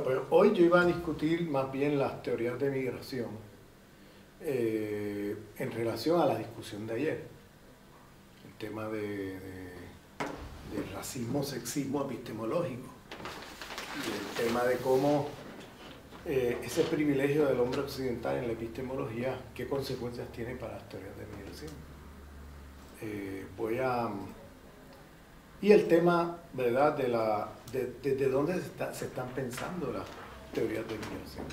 pues hoy yo iba a discutir más bien las teorías de migración en relación a la discusión de ayer, el tema de racismo, sexismo epistemológico, y el tema de cómo ese privilegio del hombre occidental en la epistemología, qué consecuencias tiene para las teorías de migración. Y el tema, ¿verdad?, de dónde se están pensando las teorías de migración.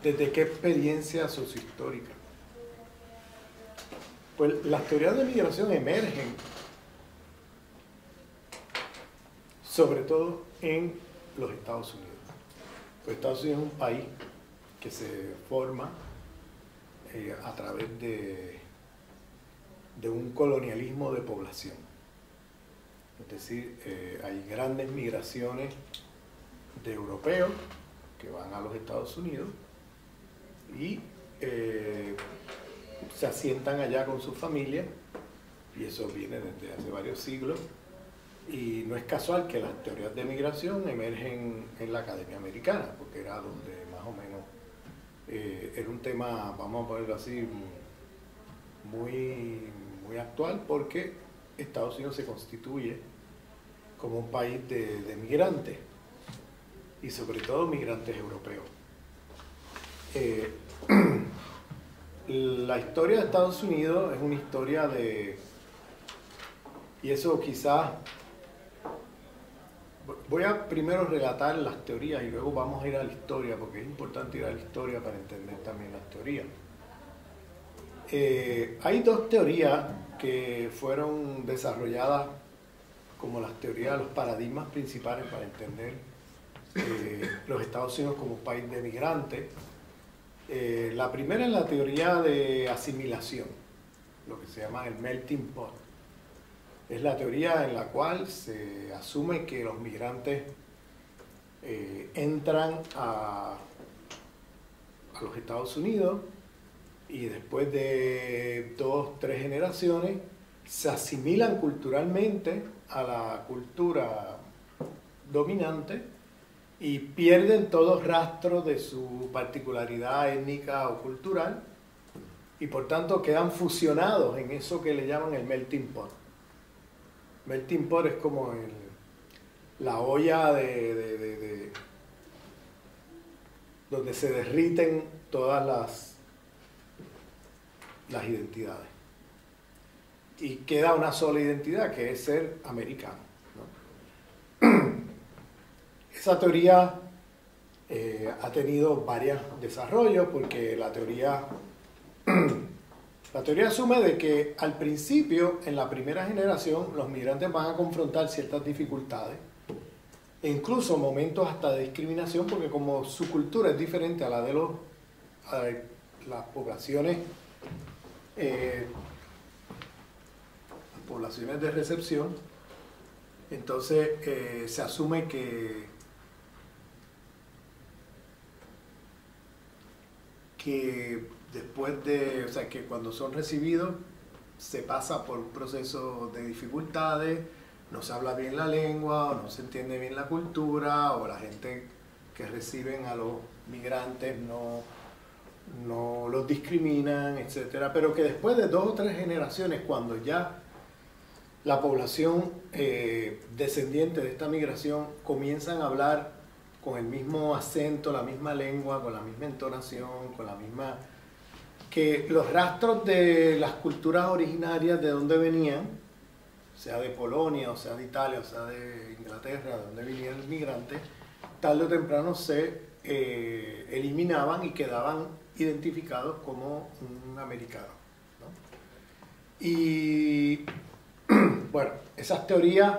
¿Desde qué experiencia sociohistórica? Pues las teorías de migración emergen sobre todo en los Estados Unidos. Los Estados Unidos es un país que se forma a través de un colonialismo de población. Es decir, hay grandes migraciones de europeos que van a los Estados Unidos y se asientan allá con sus familias, y eso viene desde hace varios siglos, y no es casual que las teorías de migración emergen en la Academia Americana, porque era donde más o menos era un tema, vamos a ponerlo así, muy actual, porque Estados Unidos se constituye como un país de migrantes, y sobre todo migrantes europeos. La historia de Estados Unidos es una historia y eso quizás, voy a primero relatar las teorías y luego vamos a ir a la historia, porque es importante ir a la historia para entender también las teorías. Hay dos teorías que fueron desarrolladas como las teorías, los paradigmas principales para entender los Estados Unidos como un país de migrantes. La primera es la teoría de asimilación, lo que se llama el melting pot. Es la teoría en la cual se asume que los migrantes entran a los Estados Unidos y después de 2, 3 generaciones se asimilan culturalmente a la cultura dominante y pierden todo rastro de su particularidad étnica o cultural, y por tanto quedan fusionados en eso que le llaman el melting pot. Melting pot es como la olla donde se derriten todas las identidades. Y queda una sola identidad, que es ser americano, ¿no? Esa teoría ha tenido varios desarrollos, porque la teoría asume de que al principio, en la primera generación, los migrantes van a confrontar ciertas dificultades, e incluso momentos hasta de discriminación, porque como su cultura es diferente a la de las poblaciones de recepción, entonces se asume que después o sea, que cuando son recibidos se pasa por un proceso de dificultades, no se habla bien la lengua, o no se entiende bien la cultura, o la gente que reciben a los migrantes no los discriminan, etc. Pero que después de 2 o 3 generaciones, cuando ya la población descendiente de esta migración comienzan a hablar con el mismo acento, la misma lengua, con la misma entonación, con la misma... que los rastros de las culturas originarias de donde venían, sea de Polonia, o sea de Italia, o sea de Inglaterra, de donde venían los migrantes, tarde o temprano se eliminaban y quedaban identificados como un americano, ¿no? Y bueno, esas teorías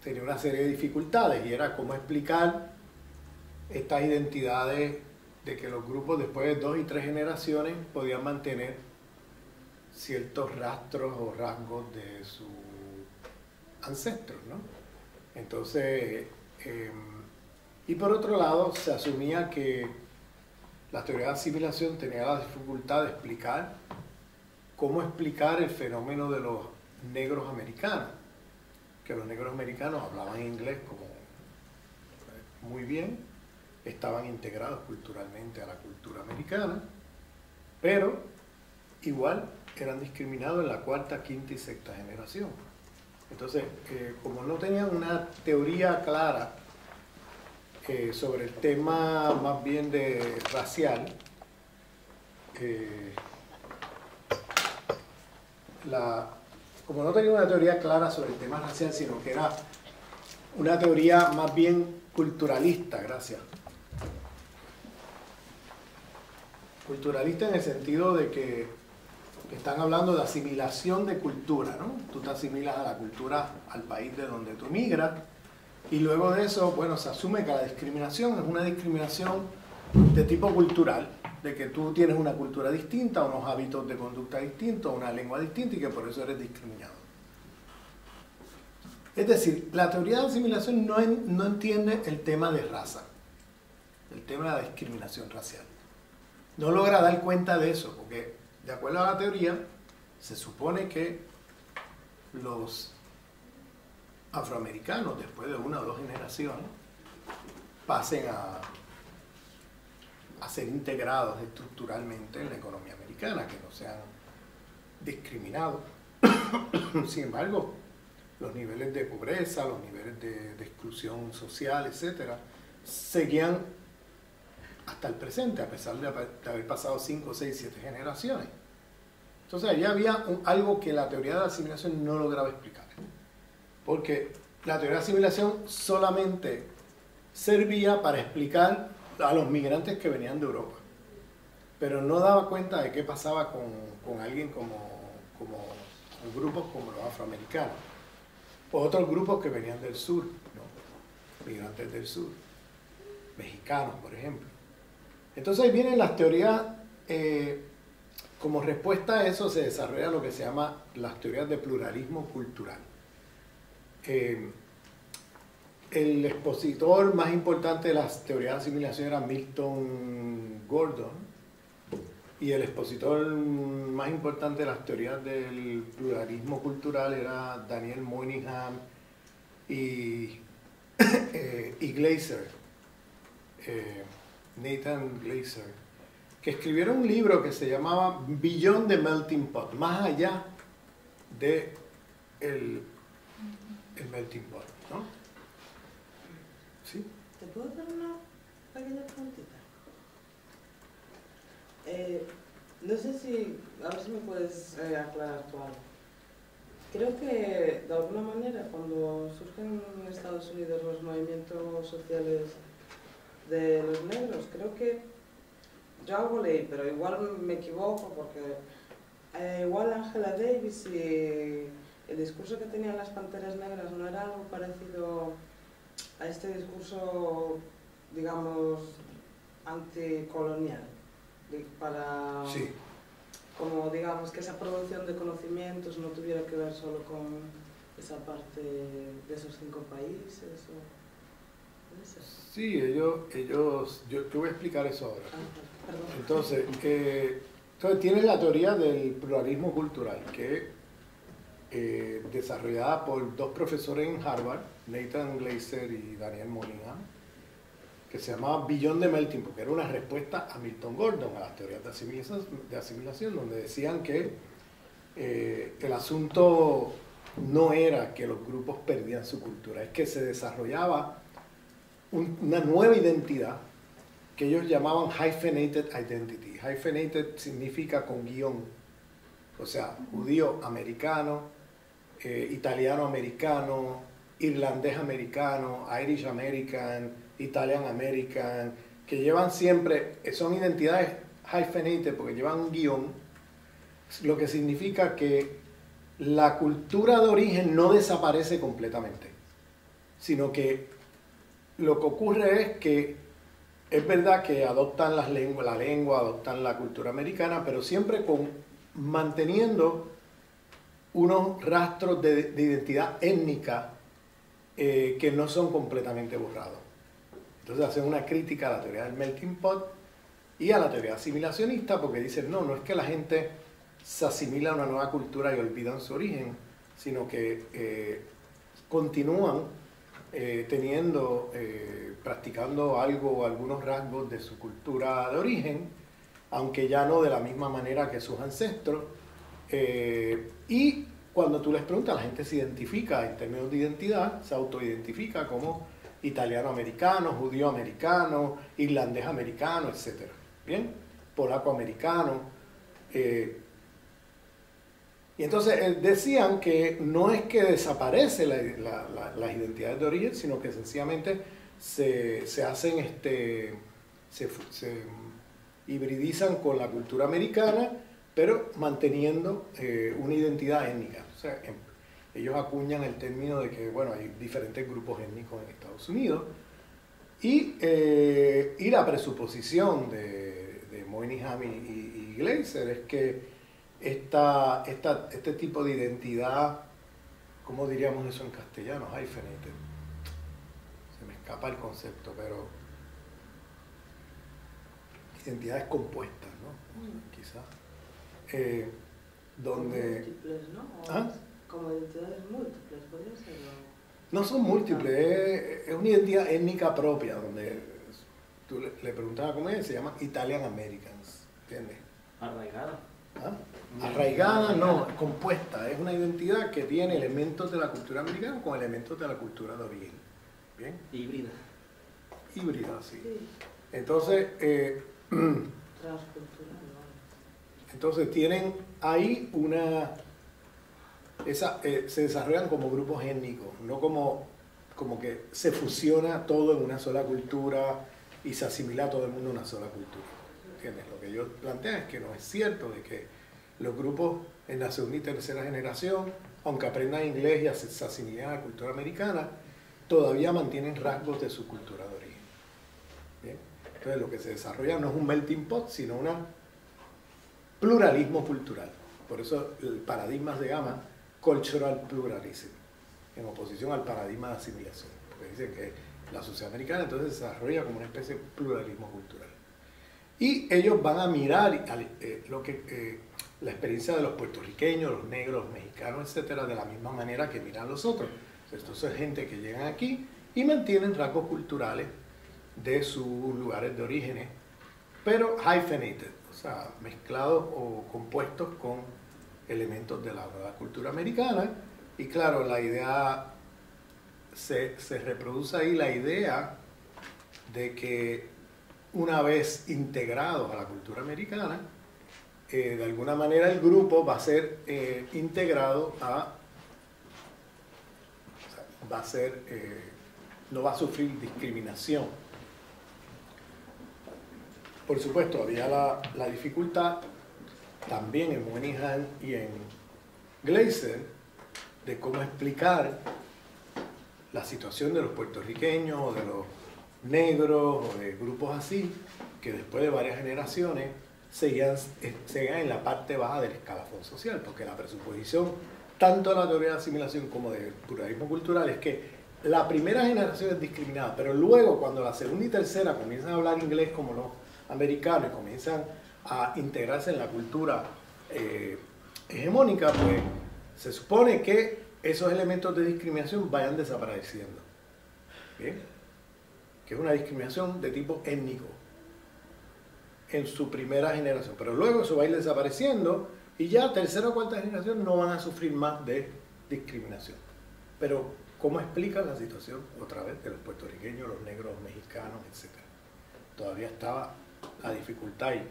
tenían una serie de dificultades, y era cómo explicar estas identidades de que los grupos después de 2 y 3 generaciones podían mantener ciertos rastros o rasgos de sus ancestros, ¿no? Entonces, y por otro lado, se asumía que la teoría de asimilación tenía la dificultad de explicar cómo explicar el fenómeno de los negros americanos, que los negros americanos hablaban inglés como muy bien, estaban integrados culturalmente a la cultura americana, pero igual eran discriminados en la cuarta, quinta y sexta generación. Entonces, como no tenían una teoría clara sobre el tema más bien de racial, como no tenía una teoría clara sobre el tema racial, sino que era una teoría más bien culturalista, gracias. Culturalista en el sentido de que están hablando de asimilación de cultura, ¿no? Tú te asimilas a la cultura, al país de donde tú migras, y luego de eso, bueno, se asume que la discriminación es una discriminación de tipo cultural, de que tú tienes una cultura distinta, unos hábitos de conducta distintos, una lengua distinta y que por eso eres discriminado. Es decir, la teoría de asimilación no entiende el tema de raza, el tema de la discriminación racial. No logra dar cuenta de eso, porque de acuerdo a la teoría, se supone que los afroamericanos, después de una o dos generaciones, pasen a ser integrados estructuralmente en la economía americana, que no sean discriminados. Sin embargo, los niveles de pobreza, los niveles de exclusión social, etcétera, seguían hasta el presente, a pesar de haber pasado 5, 6, 7 generaciones. Entonces, allá había algo que la teoría de la asimilación no lograba explicar. Porque la teoría de asimilación solamente servía para explicar a los migrantes que venían de Europa, pero no daba cuenta de qué pasaba con alguien como grupos como los afroamericanos, o otros grupos que venían del sur, ¿no? Migrantes del sur, mexicanos, por ejemplo. Entonces ahí vienen las teorías, como respuesta a eso se desarrolla lo que se llama las teorías de pluralismo cultural. El expositor más importante de las teorías de asimilación era Milton Gordon, y el expositor más importante de las teorías del pluralismo cultural era Daniel Moynihan y Glaser, Nathan Glaser, que escribieron un libro que se llamaba Beyond the Melting Pot, más allá de el melting pot, ¿no? ¿Sí? ¿Te puedo hacer una pequeña preguntita? No sé si, a ver si me puedes aclarar tú algo. Creo que, de alguna manera, cuando surgen en Estados Unidos los movimientos sociales de los negros, creo que, yo algo leí, pero igual me equivoco, porque igual Angela Davis y el discurso que tenían las Panteras Negras no era algo parecido a este discurso, digamos, anticolonial, para, sí, como digamos, que esa producción de conocimientos no tuviera que ver solo con esa parte de esos 5 países. Sí, yo voy a explicar eso ahora. Perdón. Entonces, tienes la teoría del pluralismo cultural, que desarrollada por 2 profesores en Harvard, Nathan Glaser y Daniel Moynihan, que se llamaba Beyond the Melting Pot, que era una respuesta a Milton Gordon, a las teorías de asimilación, donde decían que el asunto no era que los grupos perdían su cultura, es que se desarrollaba una nueva identidad que ellos llamaban hyphenated identity. Hyphenated significa con guión, o sea, judío americano, italiano americano, irlandés americano, Irish American, Italian American, que llevan siempre, son identidades hyphenated porque llevan un guión, lo que significa que la cultura de origen no desaparece completamente, sino que lo que ocurre es que es verdad que adoptan la lengua, adoptan la cultura americana, pero siempre manteniendo unos rastros de identidad étnica que no son completamente borrados. Entonces hacen una crítica a la teoría del melting pot y a la teoría asimilacionista, porque dicen, no es que la gente se asimila a una nueva cultura y olvidan su origen, sino que continúan practicando algunos rasgos de su cultura de origen, aunque ya no de la misma manera que sus ancestros. Y cuando tú les preguntas, la gente se identifica en términos de identidad, se autoidentifica como italiano-americano, judío-americano, irlandés-americano, etc. ¿Bien? Polaco-americano. Y entonces decían que no es que desaparece las identidades de origen, sino que sencillamente se hacen, se hibridizan con la cultura americana, pero manteniendo una identidad étnica. O sea, ellos acuñan el término de que, bueno, hay diferentes grupos étnicos en Estados Unidos, y la presuposición de Moynihan y Glaser es que este tipo de identidad, ¿cómo diríamos eso en castellano? Hyphenated. Se me escapa el concepto, pero identidades compuestas, ¿no? Quizás. Donde... Múltiples, ¿no? ¿Ah? Como identidades múltiples, ¿podría serlo? No son múltiples, es una identidad étnica propia, donde tú le preguntas a cómo es, se llaman Italian Americans, ¿entiendes? Arraigada. ¿Ah? Arraigada, no, compuesta, es una identidad que tiene elementos de la cultura americana con elementos de la cultura de origen. ¿Bien? Híbrida. Híbrida, sí. Sí. Entonces, Transcultural, ¿no? entonces tienen ahí se desarrollan como grupos étnicos, no como que se fusiona todo en una sola cultura y se asimila a todo el mundo en una sola cultura. ¿Entiendes? Lo que ellos plantean es que no es cierto, de que los grupos en la segunda y tercera generación, aunque aprendan inglés y se asimilen a la cultura americana, todavía mantienen rasgos de su cultura de origen. ¿Bien? Entonces lo que se desarrolla no es un melting pot, sino un pluralismo cultural. Por eso el paradigma se llama cultural pluralism, en oposición al paradigma de asimilación. Porque dicen que la sociedad americana entonces se desarrolla como una especie de pluralismo cultural. Y ellos van a mirar la experiencia de los puertorriqueños, los negros, los mexicanos, etcétera, de la misma manera que miran los otros. Entonces, es gente que llegan aquí y mantienen rasgos culturales de sus lugares de orígenes, pero hyphenated, o sea, mezclados o compuestos con elementos de la cultura americana. Y claro, la idea se reproduce ahí, la idea de que una vez integrados a la cultura americana, de alguna manera el grupo va a ser integrado no va a sufrir discriminación. Por supuesto, había la dificultad también en Moynihan y en Glaser de cómo explicar la situación de los puertorriqueños o de los negros o de grupos así, que después de varias generaciones seguían en la parte baja del escalafón social, porque la presuposición tanto de la teoría de asimilación como del pluralismo cultural es que la primera generación es discriminada, pero luego cuando la segunda y tercera comienzan a hablar inglés como los americanos y comienzan a integrarse en la cultura hegemónica, pues se supone que esos elementos de discriminación vayan desapareciendo. ¿Bien? Que es una discriminación de tipo étnico en su primera generación, pero luego eso va a ir desapareciendo y ya tercera o cuarta generación no van a sufrir más de discriminación. Pero ¿cómo explican la situación otra vez de los puertorriqueños, los negros, los mexicanos, etcétera? Todavía estaba la dificultad ahí.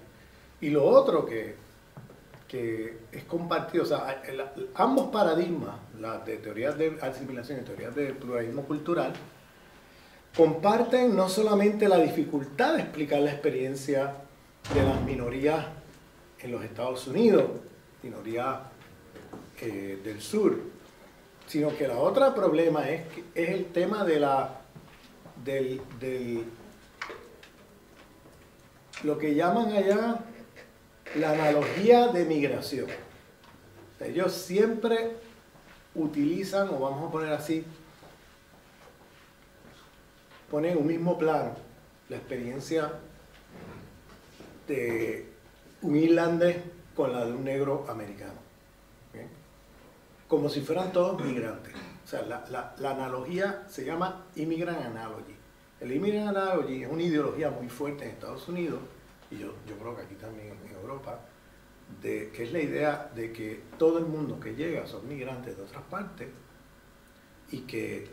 Y lo otro que es compartido, o sea, ambos paradigmas, las de teorías de asimilación y teorías de pluralismo cultural, comparten no solamente la dificultad de explicar la experiencia de las minorías en los Estados Unidos, minorías del sur, sino que el otro problema es el tema de lo que llaman allá la analogía de migración. Ellos siempre utilizan, o vamos a poner así, ponen en un mismo plano la experiencia de un irlandés con la de un negro americano. ¿Bien? Como si fueran todos migrantes. O sea, la analogía se llama Immigrant Analogy. El Immigrant Analogy es una ideología muy fuerte en Estados Unidos, y yo creo que aquí también en Europa, que es la idea de que todo el mundo que llega son migrantes de otras partes y que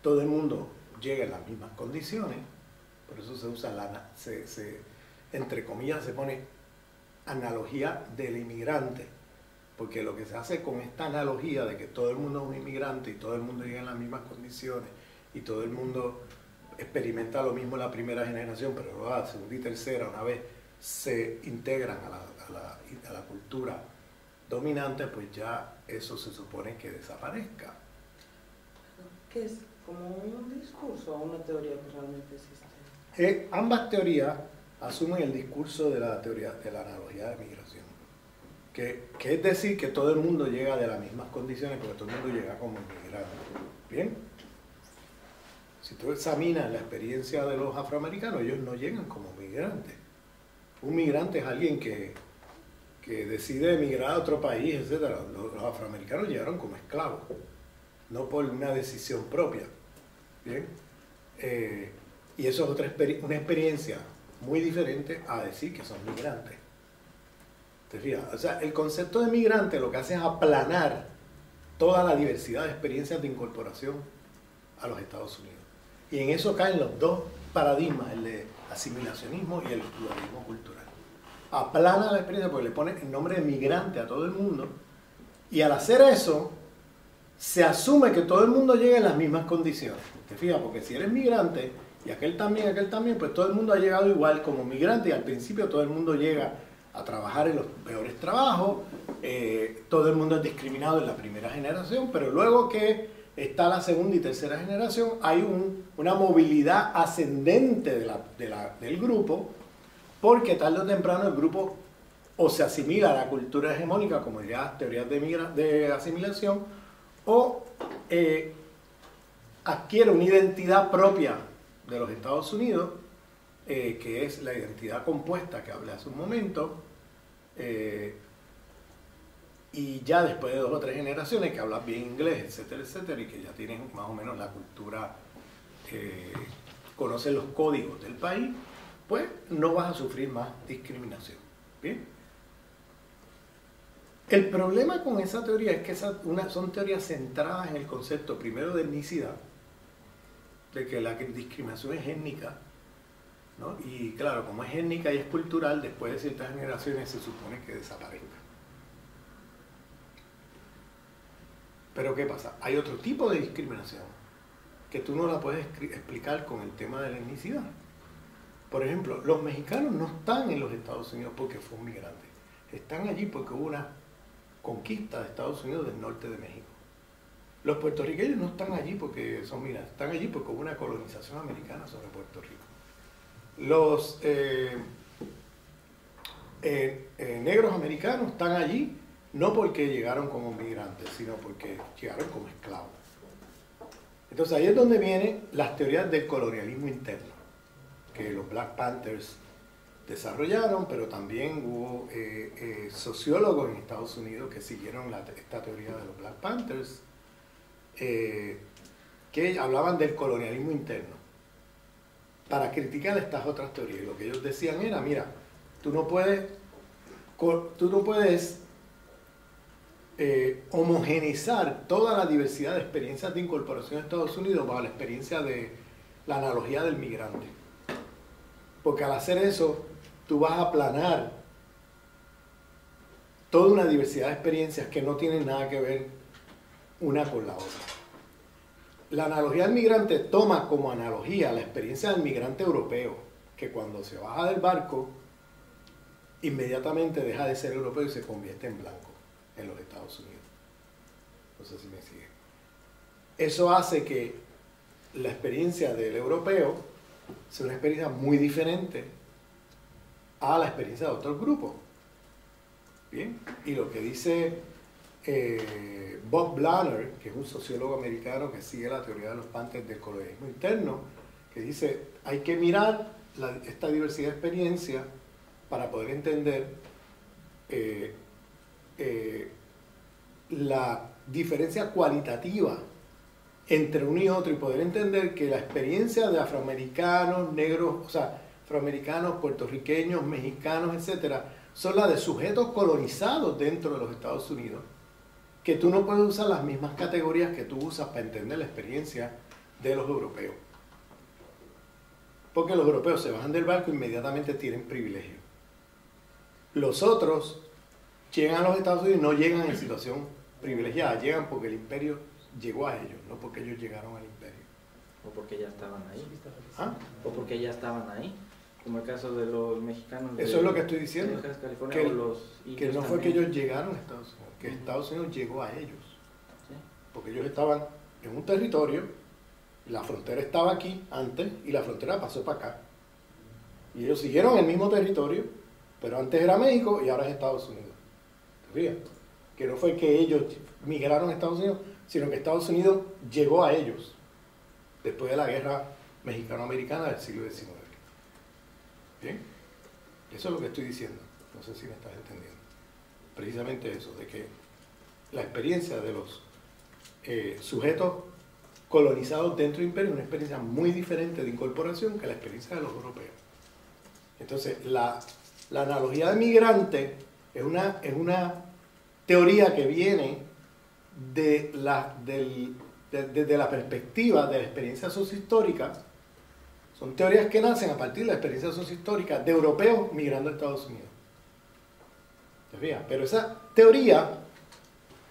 todo el mundo llega en las mismas condiciones. Por eso se usa, entre comillas, se pone analogía del inmigrante, porque lo que se hace con esta analogía de que todo el mundo es un inmigrante y todo el mundo llega en las mismas condiciones y todo el mundo experimenta lo mismo en la primera generación, pero luego la segunda y tercera, una vez se integran a la cultura dominante, pues ya eso se supone que desaparezca. ¿Qué es? ¿Como un discurso o una teoría que realmente existe? Ambas teorías asumen el discurso de la teoría de la analogía de migración, que es decir que todo el mundo llega de las mismas condiciones porque todo el mundo llega como inmigrante. ¿Bien? Si tú examinas la experiencia de los afroamericanos, ellos no llegan como migrantes. Un migrante es alguien que decide emigrar a otro país, etc. Los afroamericanos llegaron como esclavos, no por una decisión propia. ¿Bien? Y eso es una experiencia muy diferente a decir que son migrantes. ¿Te fijas? O sea, el concepto de migrante lo que hace es aplanar toda la diversidad de experiencias de incorporación a los Estados Unidos. Y en eso caen los dos paradigmas, el de asimilacionismo y el pluralismo cultural. Aplana la experiencia porque le pone el nombre de migrante a todo el mundo, y al hacer eso se asume que todo el mundo llega en las mismas condiciones. ¿Te fijas? Porque si eres migrante y aquel también, pues todo el mundo ha llegado igual como migrante, y al principio todo el mundo llega a trabajar en los peores trabajos, todo el mundo es discriminado en la primera generación, pero luego que está la segunda y tercera generación, hay una movilidad ascendente del grupo, porque tarde o temprano el grupo o se asimila a la cultura hegemónica, como ya teorías de asimilación, o adquiere una identidad propia de los Estados Unidos, que es la identidad compuesta que hablé hace un momento, y ya después de 2 o 3 generaciones que hablan bien inglés, etcétera, etcétera, y que ya tienen más o menos la cultura, conocen los códigos del país, pues no vas a sufrir más discriminación. ¿Bien? El problema con esa teoría es que son teorías centradas en el concepto primero de etnicidad, de que la discriminación es étnica, ¿no? Y claro, como es étnica y es cultural, después de ciertas generaciones se supone que desaparezca. Pero ¿qué pasa? Hay otro tipo de discriminación que tú no la puedes explicar con el tema de la etnicidad. Por ejemplo, los mexicanos no están en los Estados Unidos porque fue un migrante. Están allí porque hubo una conquista de Estados Unidos del norte de México. Los puertorriqueños no están allí porque son migrantes, están allí porque hubo una colonización americana sobre Puerto Rico. Los negros americanos están allí no porque llegaron como migrantes, sino porque llegaron como esclavos. Entonces ahí es donde vienen las teorías del colonialismo interno, que los Black Panthers desarrollaron, pero también hubo sociólogos en Estados Unidos que siguieron esta teoría de los Black Panthers, que hablaban del colonialismo interno para criticar estas otras teorías. Lo que ellos decían era, mira, tú no puedes homogeneizar toda la diversidad de experiencias de incorporación a Estados Unidos bajo la experiencia de la analogía del migrante. Porque al hacer eso, tú vas a aplanar toda una diversidad de experiencias que no tienen nada que ver una con la otra. La analogía del migrante toma como analogía la experiencia del migrante europeo, que cuando se baja del barco, inmediatamente deja de ser europeo y se convierte en blanco en los Estados Unidos. No sé si me sigue. Eso hace que la experiencia del europeo sea una experiencia muy diferente a la experiencia de otros grupos. Bien, y lo que dice Bob Blanner, que es un sociólogo americano que sigue la teoría de los Panthers del colonialismo interno, que dice, hay que mirar esta diversidad de experiencia para poder entender la diferencia cualitativa entre uno y otro y poder entender que la experiencia de afroamericanos, negros, o sea, afroamericanos, puertorriqueños, mexicanos, etcétera, son las de sujetos colonizados dentro de los Estados Unidos, que tú no puedes usar las mismas categorías que tú usas para entender la experiencia de los europeos. Porque los europeos se bajan del barco e inmediatamente tienen privilegios. Los otros llegan a los Estados Unidos y no llegan en situación privilegiada, llegan porque el imperio llegó a ellos, no porque ellos llegaron al imperio. O porque ya estaban ahí. ¿Ah? O porque ya estaban ahí. Como el caso de los mexicanos. Eso es lo que estoy diciendo. Texas, California, Que, o los que no indios fue que también. ellos llegaron a Estados Unidos, que Estados Unidos llegó a ellos. Sí. Porque ellos estaban en un territorio, la frontera estaba aquí antes y la frontera pasó para acá. Y ellos siguieron el mismo territorio, pero antes era México y ahora es Estados Unidos. ¿Te fijas? Que no fue que ellos migraron a Estados Unidos, sino que Estados Unidos llegó a ellos después de la guerra mexicano-americana del siglo XIX. ¿Bien? Eso es lo que estoy diciendo. No sé si me estás entendiendo. Precisamente eso, de que la experiencia de los sujetos colonizados dentro del imperio es una experiencia muy diferente de incorporación que la experiencia de los europeos. Entonces, la analogía de migrante es una teoría que viene desde la perspectiva de la experiencia sociohistórica. Son teorías que nacen a partir de la experiencia sociohistórica de europeos migrando a Estados Unidos. ¿Te fijas? Pero esa teoría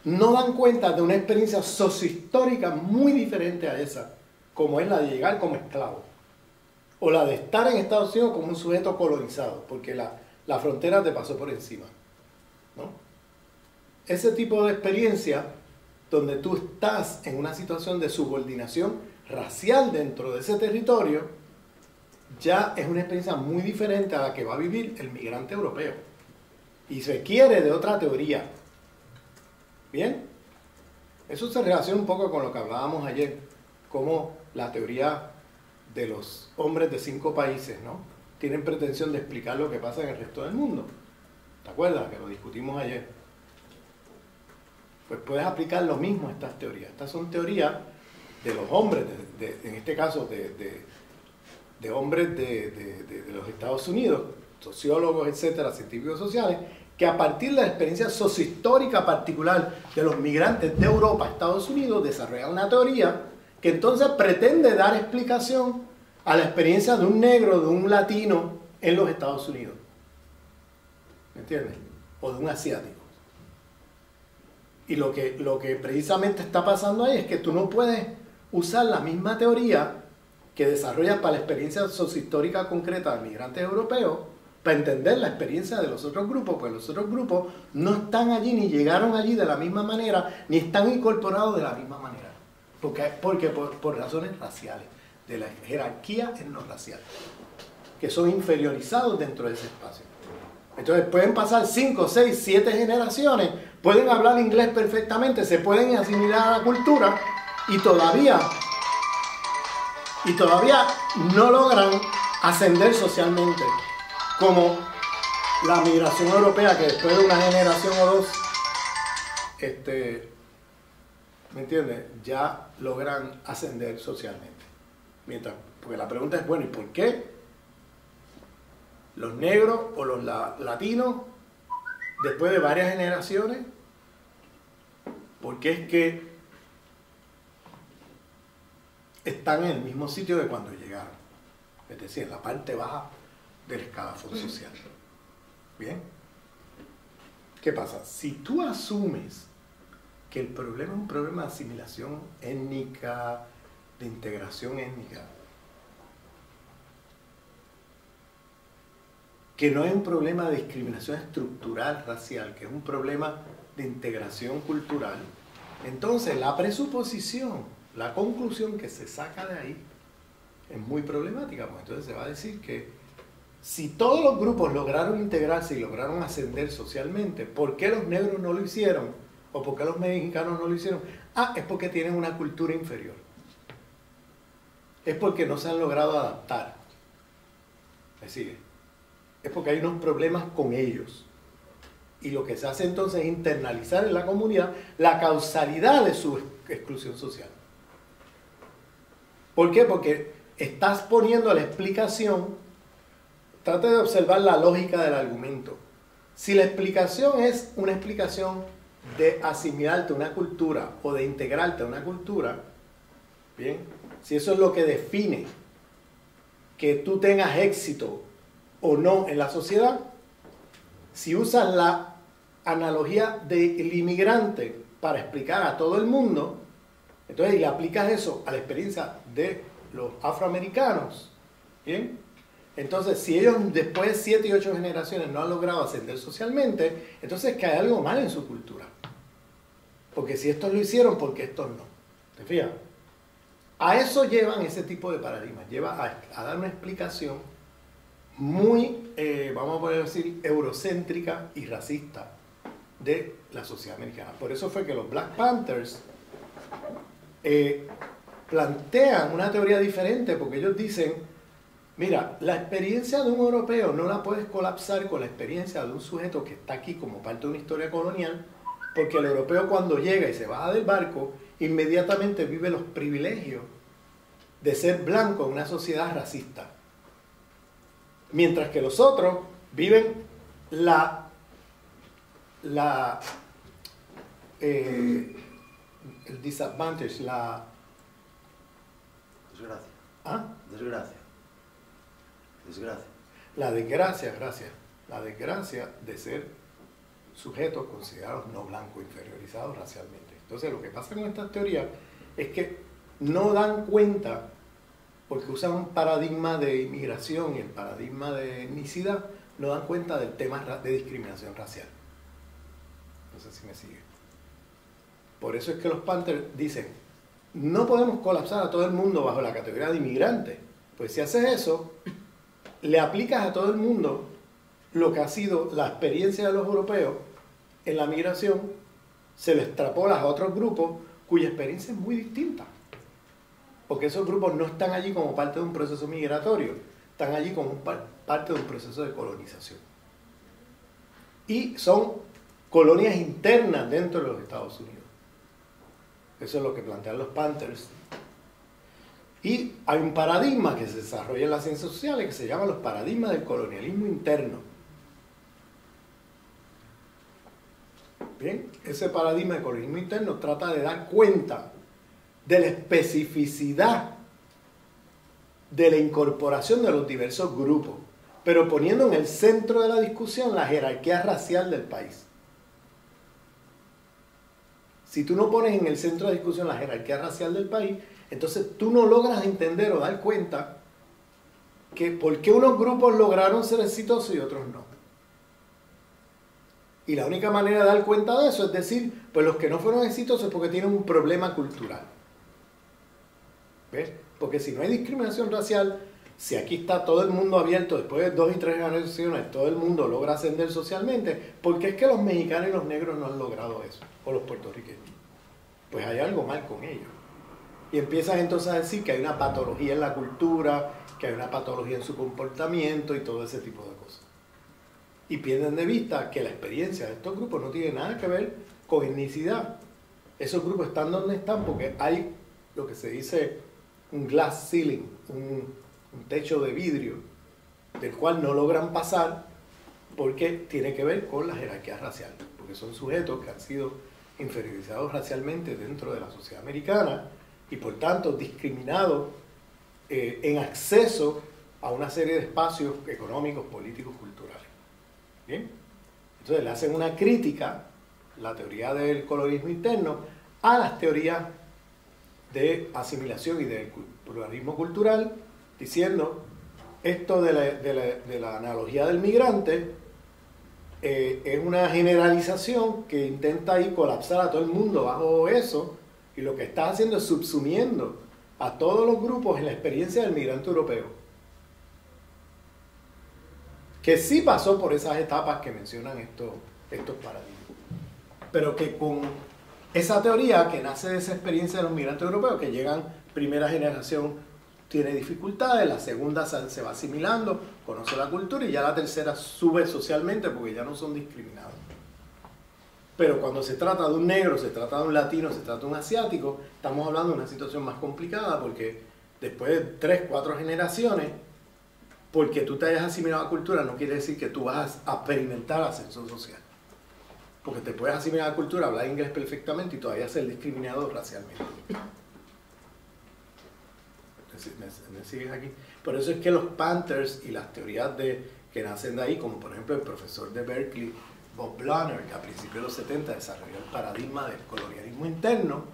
no dan cuenta de una experiencia sociohistórica muy diferente a esa, como es la de llegar como esclavo, o la de estar en Estados Unidos como un sujeto colonizado, porque la frontera te pasó por encima, ¿no? Ese tipo de experiencia, donde tú estás en una situación de subordinación racial dentro de ese territorio, ya es una experiencia muy diferente a la que va a vivir el migrante europeo. Y se requiere de otra teoría. ¿Bien? Eso se relaciona un poco con lo que hablábamos ayer, como la teoría de los hombres de 5 países, ¿no? Tienen pretensión de explicar lo que pasa en el resto del mundo. ¿Te acuerdas? Que lo discutimos ayer. Pues puedes aplicar lo mismo a estas teorías. Estas son teorías de los hombres, en este caso de hombres de los Estados Unidos, sociólogos, etcétera, científicos sociales, que a partir de la experiencia sociohistórica particular de los migrantes de Europa a Estados Unidos desarrollan una teoría que entonces pretende dar explicación a la experiencia de un negro, de un latino en los Estados Unidos. ¿Me entiendes? O de un asiático. Y lo que precisamente está pasando ahí es que tú no puedes usar la misma teoría que desarrollas para la experiencia sociohistórica concreta de migrantes europeos para entender la experiencia de los otros grupos, pues los otros grupos no están allí ni llegaron allí de la misma manera, ni están incorporados de la misma manera. Porque por razones raciales, de la jerarquía etnorracial, que son inferiorizados dentro de ese espacio. Entonces pueden pasar 5, 6, 7 generaciones, pueden hablar inglés perfectamente, se pueden asimilar a la cultura y todavía no logran ascender socialmente, como la migración europea, que después de una generación o dos, ¿me entiendes? Ya logran ascender socialmente. Porque la pregunta es, bueno, ¿y por qué los negros o los latinos, después de varias generaciones, por qué es que están en el mismo sitio de cuando llegaron? Es decir, en la parte baja del escalafón social. ¿Bien? ¿Qué pasa? Si tú asumes que el problema es un problema de asimilación étnica, de integración étnica, que no es un problema de discriminación estructural racial, que es un problema de integración cultural, entonces la presuposición, la conclusión que se saca de ahí es muy problemática, pues entonces se va a decir que si todos los grupos lograron integrarse y lograron ascender socialmente, ¿por qué los negros no lo hicieron? ¿O por qué los mexicanos no lo hicieron? Ah, es porque tienen una cultura inferior. Es porque no se han logrado adaptar. ¿Me sigue? Es porque hay unos problemas con ellos. Y lo que se hace entonces es internalizar en la comunidad la causalidad de su exclusión social. ¿Por qué? Porque estás poniendo la explicación, trate de observar la lógica del argumento. Si la explicación es una explicación de asimilarte a una cultura o de integrarte a una cultura, bien, si eso es lo que define que tú tengas éxito o no en la sociedad, si usas la analogía del inmigrante para explicar a todo el mundo, entonces y le aplicas eso a la experiencia de los afroamericanos, ¿bien? Entonces, si ellos después de 7 y 8 generaciones no han logrado ascender socialmente, entonces que hay algo mal en su cultura. Porque si estos lo hicieron, ¿por qué estos no? ¿Te fijas? A eso llevan ese tipo de paradigmas, lleva a dar una explicación muy, vamos a poder decir, eurocéntrica y racista de la sociedad americana. Por eso fue que los Black Panthers plantean una teoría diferente, porque ellos dicen, mira, la experiencia de un europeo no la puedes colapsar con la experiencia de un sujeto que está aquí como parte de una historia colonial, porque el europeo cuando llega y se baja del barco, inmediatamente vive los privilegios de ser blanco en una sociedad racista. Mientras que los otros viven el disadvantage, la desgracia. ¿Ah? Desgracia. La desgracia, gracias. La desgracia de ser sujetos considerados no blancos, inferiorizados racialmente. Entonces, lo que pasa con estas teorías es que no dan cuenta, porque usan un paradigma de inmigración y el paradigma de etnicidad, no dan cuenta del tema de discriminación racial. No sé si me sigue. Por eso es que los Panthers dicen, no podemos colapsar a todo el mundo bajo la categoría de inmigrante. Pues si haces eso, le aplicas a todo el mundo lo que ha sido la experiencia de los europeos en la migración, se lo extrapolas a otros grupos cuya experiencia es muy distinta. Porque esos grupos no están allí como parte de un proceso migratorio, están allí como parte de un proceso de colonización. Y son colonias internas dentro de los Estados Unidos. Eso es lo que plantean los Panthers. Y hay un paradigma que se desarrolla en las ciencias sociales que se llama los paradigmas del colonialismo interno. Bien, ese paradigma del colonialismo interno trata de dar cuenta de la especificidad de la incorporación de los diversos grupos, pero poniendo en el centro de la discusión la jerarquía racial del país. Si tú no pones en el centro de la discusión la jerarquía racial del país, entonces tú no logras entender o dar cuenta que por qué unos grupos lograron ser exitosos y otros no. Y la única manera de dar cuenta de eso es decir, pues los que no fueron exitosos es porque tienen un problema cultural. ¿Ves? Porque si no hay discriminación racial, si aquí está todo el mundo abierto, después de 2 y 3 generaciones, todo el mundo logra ascender socialmente, ¿por qué es que los mexicanos y los negros no han logrado eso? O los puertorriqueños. Pues hay algo mal con ellos. Y empiezas entonces a decir que hay una patología en la cultura, que hay una patología en su comportamiento y todo ese tipo de cosas. Y pierden de vista que la experiencia de estos grupos no tiene nada que ver con etnicidad. Esos grupos están donde están porque hay lo que se dice un glass ceiling, un techo de vidrio, del cual no logran pasar porque tiene que ver con la jerarquía racial, porque son sujetos que han sido inferiorizados racialmente dentro de la sociedad americana y por tanto discriminados en acceso a una serie de espacios económicos, políticos, culturales. ¿Bien? Entonces le hacen una crítica, la teoría del colonialismo interno, a las teorías de asimilación y del pluralismo cultural, diciendo esto de la analogía del migrante es una generalización que intenta ahí colapsar a todo el mundo bajo eso, y lo que está haciendo es subsumiendo a todos los grupos en la experiencia del migrante europeo, que sí pasó por esas etapas que mencionan estos paradigmas, pero que con esa teoría que nace de esa experiencia de los migrantes europeos que llegan primera generación tiene dificultades, la segunda se va asimilando, conoce la cultura y ya la tercera sube socialmente porque ya no son discriminados. Pero cuando se trata de un negro, se trata de un latino, se trata de un asiático, estamos hablando de una situación más complicada porque después de 3, 4 generaciones, porque tú te hayas asimilado a cultura, no quiere decir que tú vas a experimentar ascenso social. Porque te puedes asimilar a la cultura, hablar inglés perfectamente y todavía ser discriminado racialmente. ¿Me sigues aquí? Por eso es que los Panthers y las teorías que nacen de ahí, como por ejemplo el profesor de Berkeley, Bob Blanner, que a principios de los 70 desarrolló el paradigma del colonialismo interno,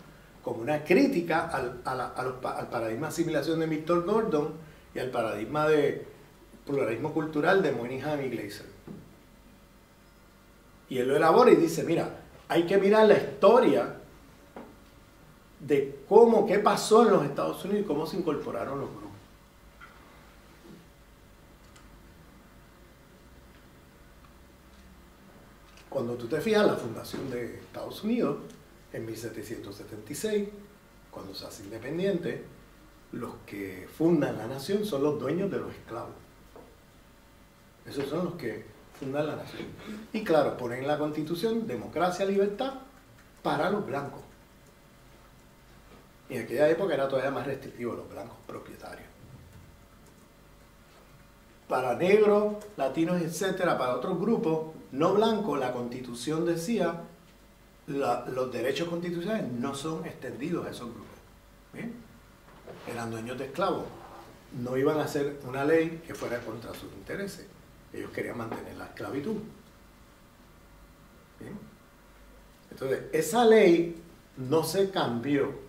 como una crítica al paradigma de asimilación de Milton Gordon y al paradigma de pluralismo cultural de Moynihan y Glaser. Y él lo elabora y dice, mira, hay que mirar la historia de qué pasó en los Estados Unidos y cómo se incorporaron los grupos. Cuando tú te fijas, la fundación de Estados Unidos, en 1776, cuando se hace independiente, los que fundan la nación son los dueños de los esclavos. Esos son los que fundan la nación. Y claro, ponen en la Constitución democracia, libertad para los blancos. Y en aquella época era todavía más restrictivo los blancos propietarios. Para negros, latinos, etcétera, para otros grupos no blancos, la Constitución decía los derechos constitucionales no son extendidos a esos grupos. ¿Bien? Eran dueños de esclavos. No iban a hacer una ley que fuera contra sus intereses. Ellos querían mantener la esclavitud. ¿Bien? Entonces, esa ley no se cambió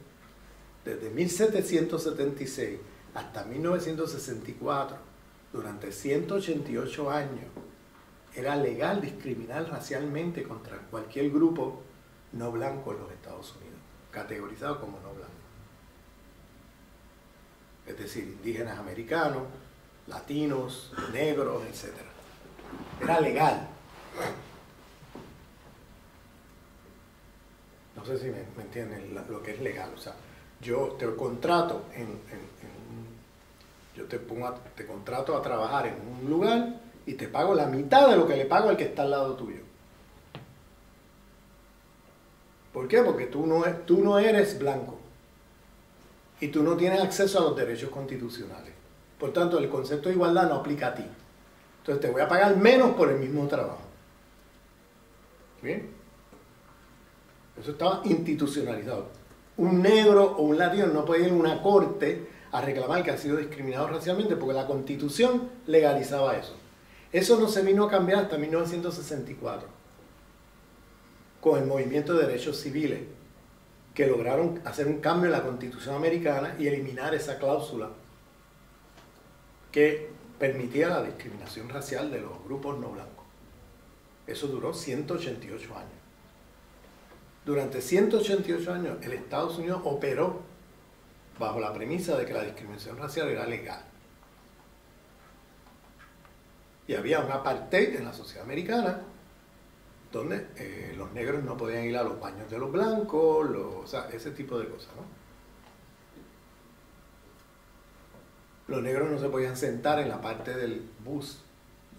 desde 1776 hasta 1964, durante 188 años. Era legal discriminar racialmente contra cualquier grupo no blanco en los Estados Unidos, categorizado como no blanco. Es decir, indígenas americanos, latinos, negros, etc. Era legal. No sé si me entienden lo que es legal. O sea, yo te contrato te contrato a trabajar en un lugar y te pago la mitad de lo que le pago al que está al lado tuyo. ¿Por qué? Porque tú no eres blanco y tú no tienes acceso a los derechos constitucionales. Por tanto, el concepto de igualdad no aplica a ti. Entonces te voy a pagar menos por el mismo trabajo. ¿Bien? Eso estaba institucionalizado. Un negro o un latino no puede ir a una corte a reclamar que ha sido discriminado racialmente porque la Constitución legalizaba eso. Eso no se vino a cambiar hasta 1964, con el movimiento de derechos civiles, que lograron hacer un cambio en la Constitución americana y eliminar esa cláusula que permitía la discriminación racial de los grupos no blancos. Eso duró 188 años. Durante 188 años el Estados Unidos operó bajo la premisa de que la discriminación racial era legal. Y había un apartheid en la sociedad americana donde los negros no podían ir a los baños de los blancos, o sea, ese tipo de cosas, ¿no? Los negros no se podían sentar en la parte del bus,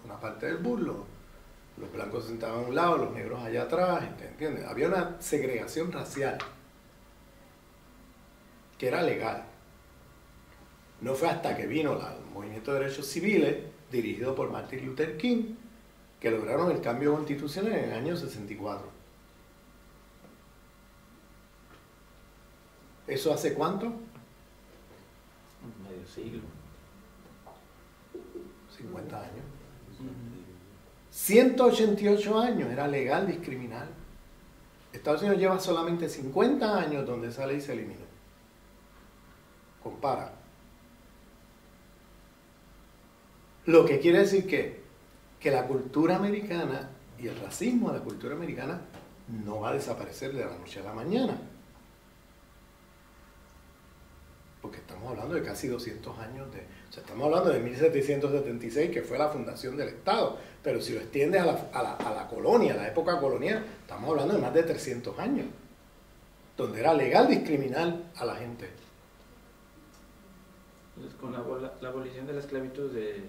una parte del bus, los blancos se sentaban a un lado, los negros allá atrás, ¿entiendes? Había una segregación racial que era legal. No fue hasta que vino el movimiento de derechos civiles, dirigido por Martin Luther King, que lograron el cambio constitucional en el año 64. ¿Eso hace cuánto? Medio siglo. 50 años. 188 años era legal discriminar. Estados Unidos lleva solamente 50 años donde esa ley se eliminó. Compara. Lo que quiere decir que la cultura americana y el racismo de la cultura americana no va a desaparecer de la noche a la mañana. Porque estamos hablando de casi 200 años o sea, estamos hablando de 1776, que fue la fundación del Estado, pero si lo extiendes a la colonia, a la época colonial, estamos hablando de más de 300 años, donde era legal discriminar a la gente. Entonces, con la abolición de la esclavitud de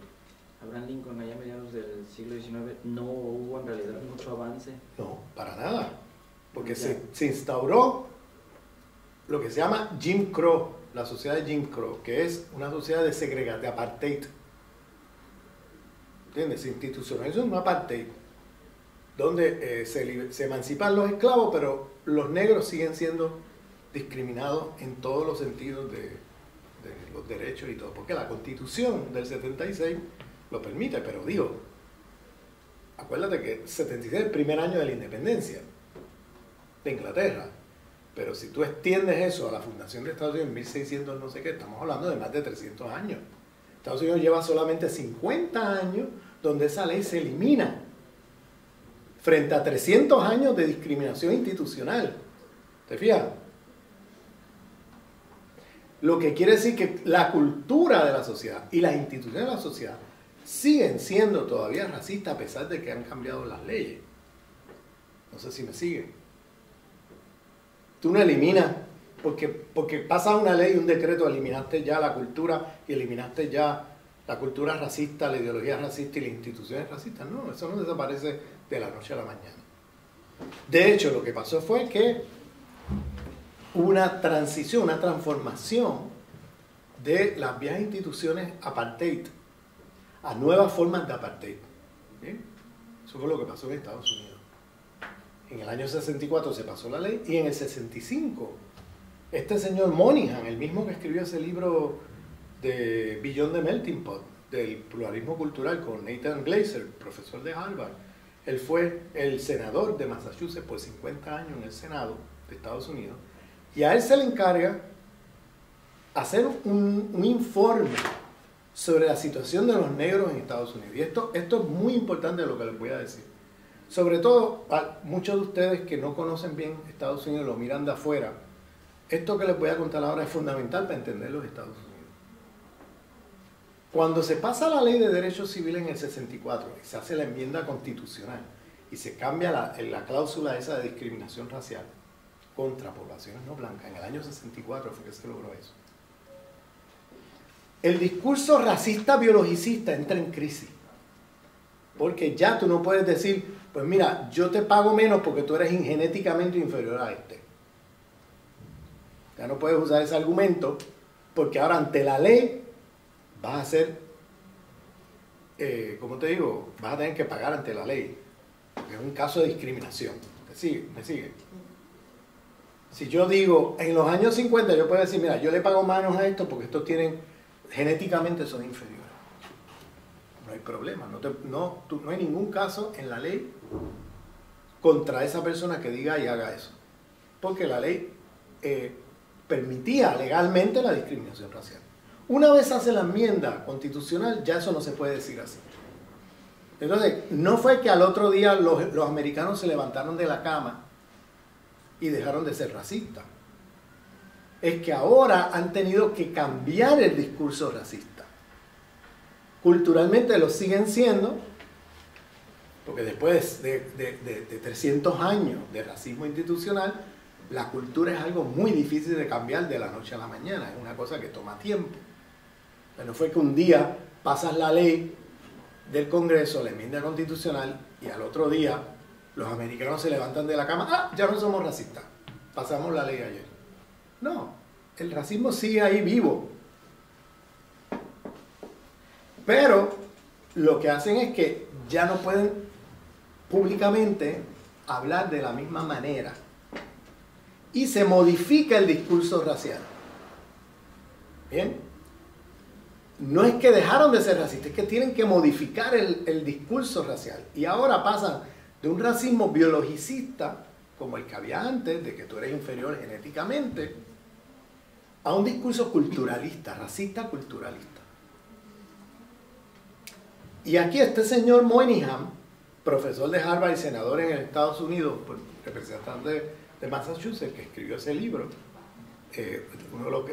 Abraham Lincoln allá a mediados del siglo XIX, no hubo en realidad mucho avance. No, para nada, porque se instauró lo que se llama Jim Crow, la sociedad de Jim Crow, que es una sociedad de segregación, de apartheid. ¿Entiendes? Se institucionalizó un apartheid, donde se emancipan los esclavos, pero los negros siguen siendo discriminados en todos los sentidos de los derechos y todo, porque la Constitución del 76 lo permite, pero digo, acuérdate que 76 es el primer año de la independencia de Inglaterra, pero si tú extiendes eso a la fundación de Estados Unidos en 1600 no sé qué, estamos hablando de más de 300 años. Estados Unidos lleva solamente 50 años donde esa ley se elimina, frente a 300 años de discriminación institucional. ¿Te fijas? Lo que quiere decir que la cultura de la sociedad y las instituciones de la sociedad siguen siendo todavía racistas a pesar de que han cambiado las leyes. No sé si me siguen. Tú no eliminas, porque pasa una ley, un decreto, eliminaste ya la cultura y eliminaste ya la cultura racista, la ideología racista y las instituciones racistas. No, eso no desaparece de la noche a la mañana. De hecho, lo que pasó fue que una transición, una transformación de las viejas instituciones apartheid a nuevas formas de apartheid. ¿Bien? Eso fue lo que pasó en Estados Unidos. En el año 64 se pasó la ley y en el 65 este señor Moynihan, el mismo que escribió ese libro de Beyond the Melting Pot, del pluralismo cultural con Nathan Glaser, profesor de Harvard, él fue el senador de Massachusetts por 50 años en el Senado de Estados Unidos. Y a él se le encarga hacer un informe sobre la situación de los negros en Estados Unidos. Y esto es muy importante lo que les voy a decir. Sobre todo, a muchos de ustedes que no conocen bien Estados Unidos, lo miran de afuera. Esto que les voy a contar ahora es fundamental para entender los Estados Unidos. Cuando se pasa la Ley de Derechos Civiles en el 64 y se hace la enmienda constitucional y se cambia la cláusula esa de discriminación racial contra poblaciones no blancas, en el año 64 fue que se logró eso. El discurso racista biologicista entra en crisis, porque ya tú no puedes decir, pues mira, yo te pago menos porque tú eres genéticamente inferior a este. Ya no puedes usar ese argumento, porque ahora ante la ley vas a ser, ¿cómo te digo? Vas a tener que pagar ante la ley, porque es un caso de discriminación. ¿Me sigue? Si yo digo, en los años 50 yo puedo decir, mira, yo le pago menos a estos porque estos genéticamente son inferiores. No hay problema, no hay ningún caso en la ley contra esa persona que diga y haga eso. Porque la ley permitía legalmente la discriminación racial. Una vez hace la enmienda constitucional, ya eso no se puede decir así. Entonces, no fue que al otro día los americanos se levantaron de la cama y dejaron de ser racistas. Es que ahora han tenido que cambiar el discurso racista. Culturalmente lo siguen siendo, porque después de 300 años de racismo institucional, la cultura es algo muy difícil de cambiar de la noche a la mañana, es una cosa que toma tiempo. Pero no fue que un día pasas la ley del Congreso, la enmienda constitucional, y al otro día los americanos se levantan de la cama, ya no somos racistas, pasamos la ley ayer. No, el racismo sigue ahí vivo. Pero lo que hacen es que ya no pueden públicamente hablar de la misma manera. Y se modifica el discurso racial. ¿Bien? No es que dejaron de ser racistas, es que tienen que modificar el discurso racial. Y ahora pasan de un racismo biologicista, como el que había antes, de que tú eres inferior genéticamente, a un discurso culturalista, racista culturalista. Y aquí este señor Moynihan, profesor de Harvard y senador en Estados Unidos, representante de Massachusetts, que escribió ese libro, uno de los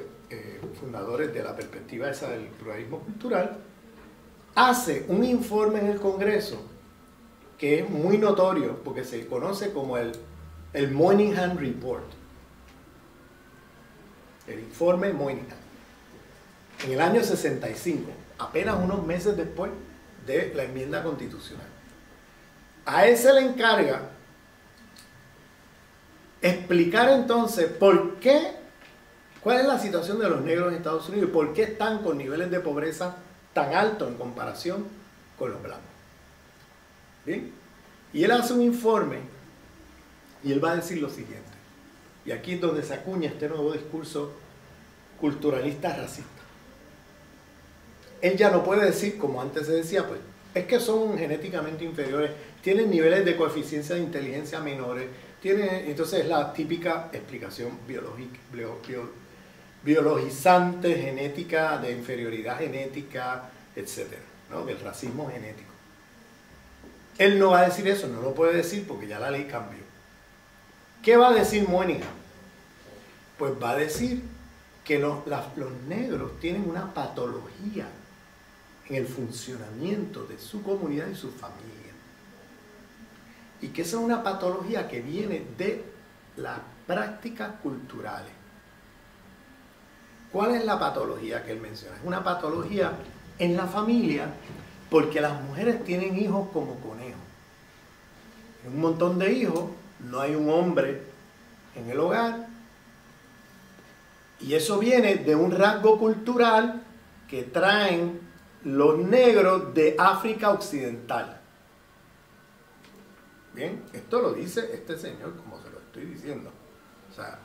fundadores de la perspectiva esa del pluralismo cultural, hace un informe en el Congreso que es muy notorio porque se conoce como el Moynihan Report. El informe Moynihan. En el año 65, apenas unos meses después de la enmienda constitucional. A él se le encarga explicar entonces por qué ¿Cuál es la situación de los negros en Estados Unidos y por qué están con niveles de pobreza tan altos en comparación con los blancos? ¿Bien? Y él hace un informe y él va a decir lo siguiente. Y aquí es donde se acuña este nuevo discurso culturalista racista. Él ya no puede decir, como antes se decía, pues es que son genéticamente inferiores, tienen niveles de coeficiencia de inteligencia menores, entonces es la típica explicación biologizante, genética, de inferioridad genética, etc., ¿no? Del racismo genético. Él no va a decir eso, no lo puede decir porque ya la ley cambió. ¿Qué va a decir Moynihan? Pues va a decir que los negros tienen una patología en el funcionamiento de su comunidad y su familia. Y que esa es una patología que viene de las prácticas culturales. ¿Cuál es la patología que él menciona? Es una patología en la familia porque las mujeres tienen hijos como conejos. En un montón de hijos no hay un hombre en el hogar y eso viene de un rasgo cultural que traen los negros de África Occidental. Bien, esto lo dice este señor, como se lo estoy diciendo. O sea,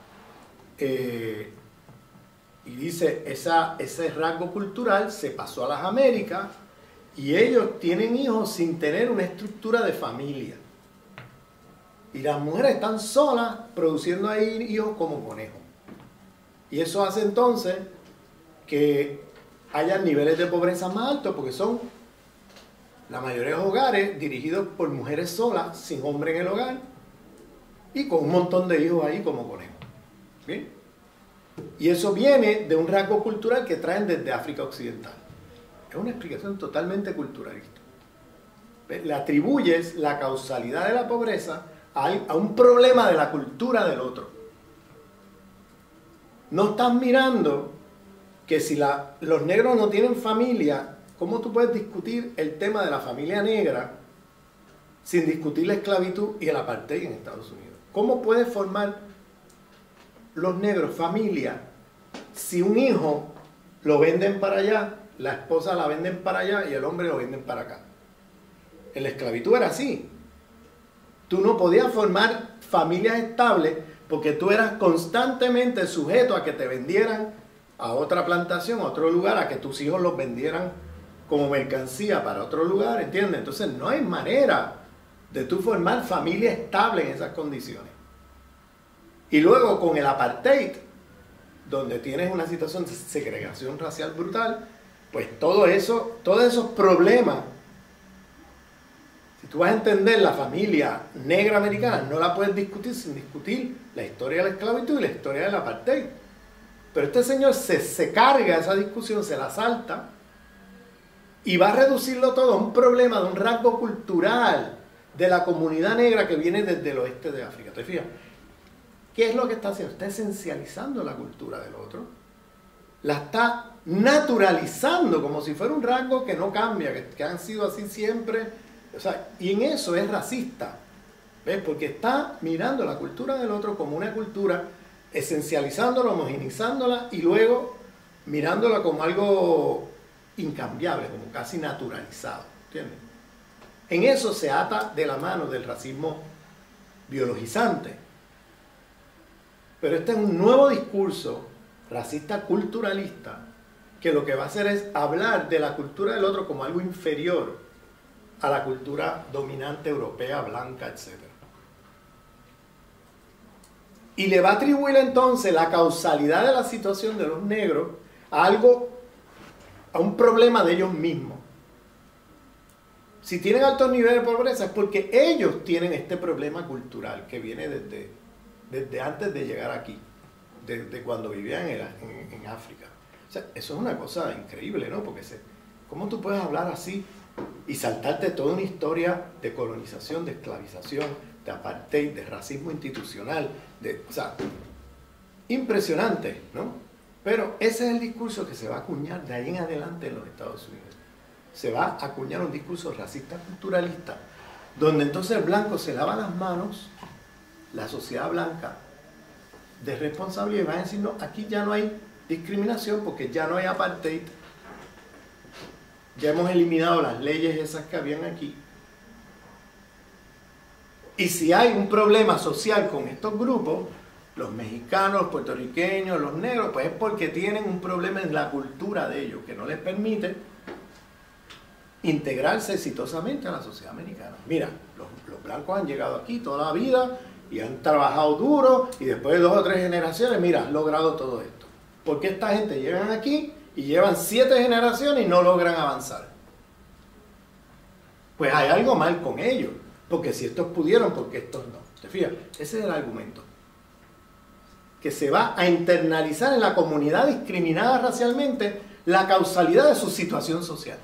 y dice, ese rasgo cultural se pasó a las Américas y ellos tienen hijos sin tener una estructura de familia. Y las mujeres están solas produciendo ahí hijos como conejos. Y eso hace entonces que haya niveles de pobreza más altos porque son la mayoría de hogares dirigidos por mujeres solas, sin hombre en el hogar y con un montón de hijos ahí como conejos. ¿Bien? Y eso viene de un rasgo cultural que traen desde África Occidental. Es una explicación totalmente culturalista. Le atribuyes la causalidad de la pobreza a un problema de la cultura del otro. No estás mirando que si los negros no tienen familia, ¿cómo tú puedes discutir el tema de la familia negra sin discutir la esclavitud y el apartheid en Estados Unidos? ¿Cómo puede formar los negros familia si un hijo lo venden para allá, la esposa la venden para allá y el hombre lo venden para acá? En la esclavitud era así. Tú no podías formar familias estables porque tú eras constantemente sujeto a que te vendieran a otra plantación, a otro lugar, a que tus hijos los vendieran como mercancía para otro lugar, ¿entiendes? Entonces no hay manera de tú formar familia estable en esas condiciones. Y luego con el apartheid, donde tienes una situación de segregación racial brutal, pues todos esos problemas, si tú vas a entender la familia negra americana, no la puedes discutir sin discutir la historia de la esclavitud y la historia del apartheid. Pero este señor se carga esa discusión, se la salta y va a reducirlo todo a un problema de un rasgo cultural de la comunidad negra que viene desde el oeste de África. ¿Te fijas? ¿Qué es lo que está haciendo? Está esencializando la cultura del otro. La está naturalizando como si fuera un rasgo que no cambia, que han sido así siempre. O sea, y en eso es racista. ¿Ves? Porque está mirando la cultura del otro como una cultura, esencializándola, homogenizándola y luego mirándola como algo incambiable, como casi naturalizado. ¿Entiendes? En eso se ata de la mano del racismo biologizante. Pero este es un nuevo discurso racista culturalista que lo que va a hacer es hablar de la cultura del otro como algo inferior a la cultura dominante europea, blanca, etc. Y le va a atribuir entonces la causalidad de la situación de los negros a un problema de ellos mismos. Si tienen altos niveles de pobreza es porque ellos tienen este problema cultural que viene desde antes de llegar aquí, desde cuando vivían en África. O sea, eso es una cosa increíble, ¿no? Porque ¿cómo tú puedes hablar así y saltarte toda una historia de colonización, de esclavización, de apartheid, de racismo institucional? O sea, impresionante, ¿no? Pero ese es el discurso que se va a acuñar de ahí en adelante en los Estados Unidos. Se va a acuñar un discurso racista culturalista, donde entonces el blanco se lava las manos, la sociedad blanca de responsabilidad y van a decir, no, aquí ya no hay discriminación porque ya no hay apartheid, ya hemos eliminado las leyes esas que habían aquí. Y si hay un problema social con estos grupos, los mexicanos, los puertorriqueños, los negros, pues es porque tienen un problema en la cultura de ellos, que no les permite integrarse exitosamente a la sociedad americana. Mira, los blancos han llegado aquí toda la vida y han trabajado duro y después de 2 o 3 generaciones, mira, han logrado todo esto. ¿Por qué esta gente llegan aquí y llevan 7 generaciones y no logran avanzar? Pues hay algo mal con ellos, porque si estos pudieron, ¿por qué estos no? ¿Te fijas? Ese es el argumento. Que se va a internalizar en la comunidad discriminada racialmente la causalidad de su situación social.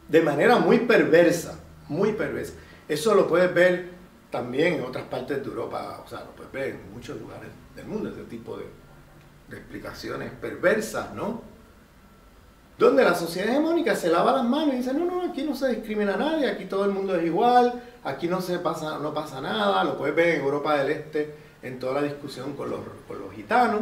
De manera muy perversa, muy perversa. Eso lo puedes ver también en otras partes de Europa, o sea, lo puedes ver en muchos lugares del mundo, ese tipo de explicaciones perversas, ¿no? Donde la sociedad hegemónica se lava las manos y dice, no, no, aquí no se discrimina a nadie, aquí todo el mundo es igual, aquí no pasa nada. Lo puedes ver en Europa del Este, en toda la discusión con los gitanos,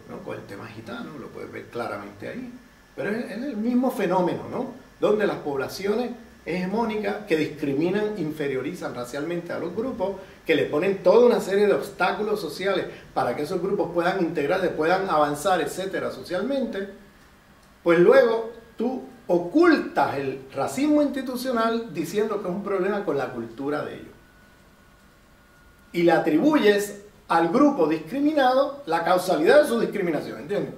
¿no? Con el tema gitano, lo puedes ver claramente ahí. Pero es el mismo fenómeno, ¿no? Donde las poblaciones hegemónicas que discriminan, inferiorizan racialmente a los grupos, que le ponen toda una serie de obstáculos sociales para que esos grupos puedan integrarse, puedan avanzar, etcétera, socialmente, pues luego tú ocultas el racismo institucional diciendo que es un problema con la cultura de ellos. Y le atribuyes al grupo discriminado la causalidad de su discriminación, ¿entiendes?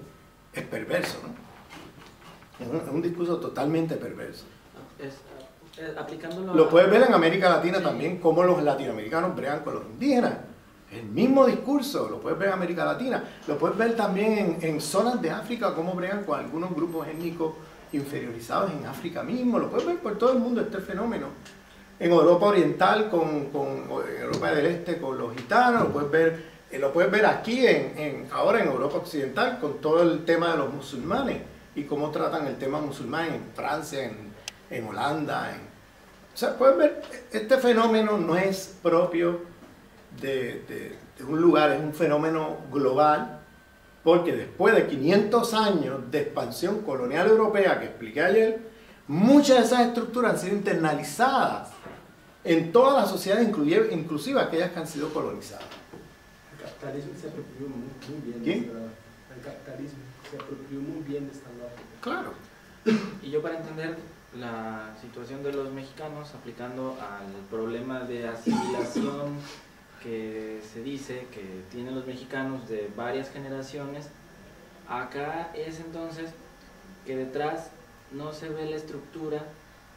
Es perverso, ¿no? Es un discurso totalmente perverso. Aplicándolo Lo puedes ver en América Latina también, cómo los latinoamericanos bregan con los indígenas. El mismo discurso, lo puedes ver en América Latina. Lo puedes ver también en zonas de África, cómo bregan con algunos grupos étnicos inferiorizados en África mismo. Lo puedes ver por todo el mundo este fenómeno. En Europa Oriental, en Europa del Este con los gitanos, lo puedes ver aquí, ahora en Europa Occidental, con todo el tema de los musulmanes y cómo tratan el tema musulmán en Francia, en Holanda. O sea, puedes ver, este fenómeno no es propio de un lugar, es un fenómeno global, porque después de 500 años de expansión colonial europea que expliqué ayer, muchas de esas estructuras han sido internalizadas en todas las sociedades, inclusive aquellas que han sido colonizadas. El capitalismo se apropió muy bien. ¿Quién? El capitalismo se apropió muy bien de esta lógica. Claro. Y yo, para entender la situación de los mexicanos, aplicando al problema de asimilación que se dice que tienen los mexicanos de varias generaciones, acá es entonces que detrás no se ve la estructura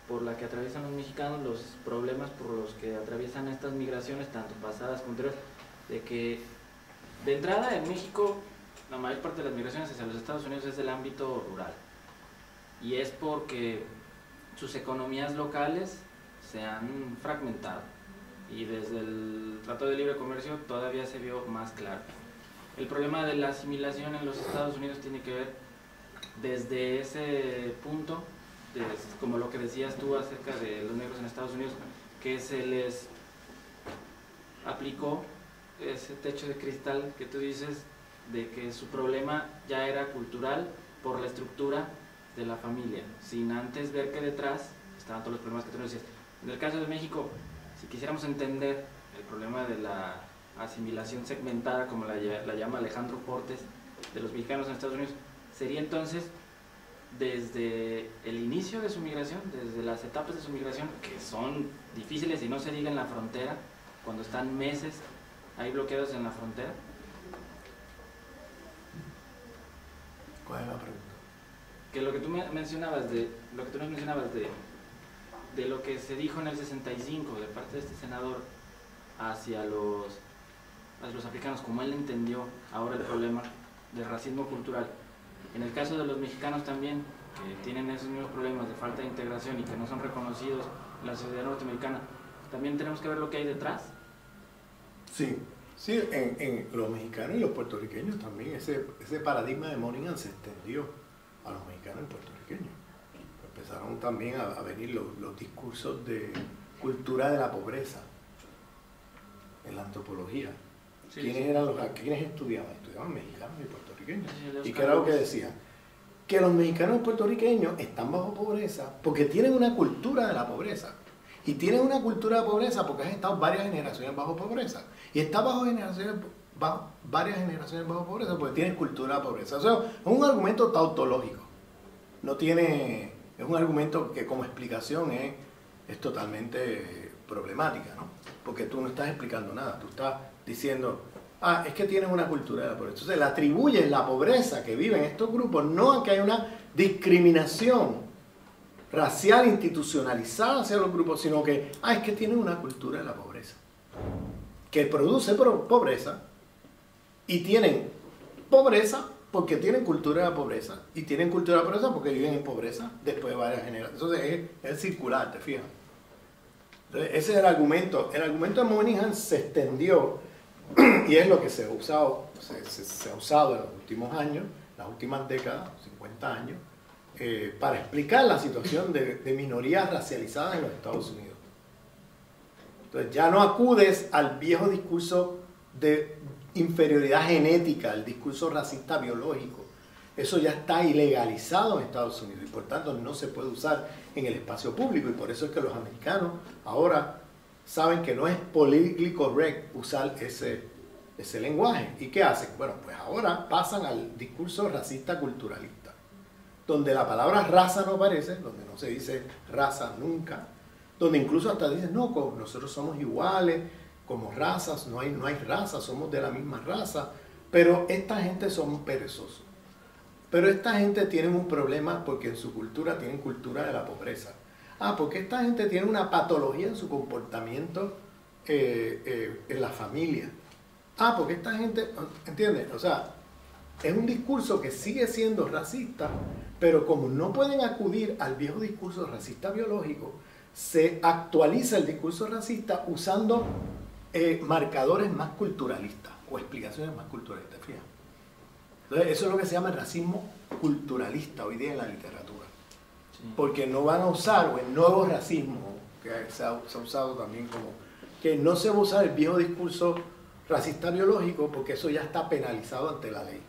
por la que atraviesan los mexicanos, los problemas por los que atraviesan estas migraciones, tanto pasadas como anteriores, de que de entrada en México la mayor parte de las migraciones hacia los Estados Unidos es del ámbito rural, y es porque sus economías locales se han fragmentado, y desde el Tratado de Libre Comercio todavía se vio más claro. El problema de la asimilación en los Estados Unidos tiene que ver desde ese punto, como lo que decías tú acerca de los negros en Estados Unidos, que se les aplicó ese techo de cristal que tú dices, de que su problema ya era cultural por la estructura de la familia, sin antes ver que detrás estaban todos los problemas que tú nos decías. En el caso de México, si quisiéramos entender el problema de la asimilación segmentada, como la llama Alejandro Portes, de los mexicanos en Estados Unidos, sería entonces desde el inicio de su migración, desde las etapas de su migración, que son difíciles, y no se diga en la frontera, cuando están meses ahí bloqueados en la frontera. ¿Cuál es la pregunta? Que lo que tú mencionabas de lo que se dijo en el 65 de parte de este senador hacia los africanos, como él entendió ahora el problema del racismo cultural. En el caso de los mexicanos también, que tienen esos mismos problemas de falta de integración y que no son reconocidos en la sociedad norteamericana, también tenemos que ver lo que hay detrás. Sí, sí, en los mexicanos y los puertorriqueños también ese paradigma de Moynihan se extendió a los mexicanos y puertorriqueños. Empezaron también a venir los discursos de cultura de la pobreza en la antropología. Sí, ¿Quiénes sí. eran quiénes estudiaban? Estudiaban mexicanos y puertorriqueños. Sí, los ¿Y qué era lo que cargos. decían? Que los mexicanos y puertorriqueños están bajo pobreza porque tienen una cultura de la pobreza. Y tienen una cultura de pobreza porque han estado varias generaciones bajo pobreza. Y está varias generaciones bajo pobreza porque tienen cultura de pobreza. O sea, es un argumento tautológico. No tiene, es un argumento que como explicación es totalmente problemática, ¿no? Porque tú no estás explicando nada, tú estás diciendo, es que tienen una cultura de la pobreza. Entonces le atribuyes la pobreza que viven estos grupos no a que hay una discriminación racial institucionalizada hacia los grupos, sino que, es que tienen una cultura de la pobreza, que produce pobreza, y tienen pobreza porque tienen cultura de la pobreza, y tienen cultura de la pobreza porque viven en pobreza después de varias generaciones. Entonces es circular, ¿te fijas? Entonces, ese es el argumento. El argumento de Moynihan se extendió, y es lo que se ha usado en los últimos años, las últimas décadas, 50 años, para explicar la situación de minorías racializadas en los Estados Unidos. Entonces ya no acudes al viejo discurso de inferioridad genética, el discurso racista biológico. Eso ya está ilegalizado en Estados Unidos y por tanto no se puede usar en el espacio público, y por eso es que los americanos ahora saben que no es politically correct usar ese lenguaje. ¿Y qué hacen? Bueno, pues ahora pasan al discurso racista culturalista, donde la palabra raza no aparece, donde no se dice raza nunca, donde incluso hasta dicen, no, nosotros somos iguales, como razas, no hay razas, somos de la misma raza, pero esta gente son perezosos. Pero esta gente tiene un problema porque en su cultura tienen cultura de la pobreza. Porque esta gente tiene una patología en su comportamiento en la familia. Porque esta gente, ¿entiendes? O sea, es un discurso que sigue siendo racista, pero como no pueden acudir al viejo discurso racista biológico, se actualiza el discurso racista usando marcadores más culturalistas o explicaciones más culturalistas. Fíjate. Entonces, eso es lo que se llama el racismo culturalista hoy día en la literatura. Sí. Porque no van a usar, o el nuevo racismo, que se ha usado también como, que no se va a usar el viejo discurso racista biológico porque eso ya está penalizado ante la ley.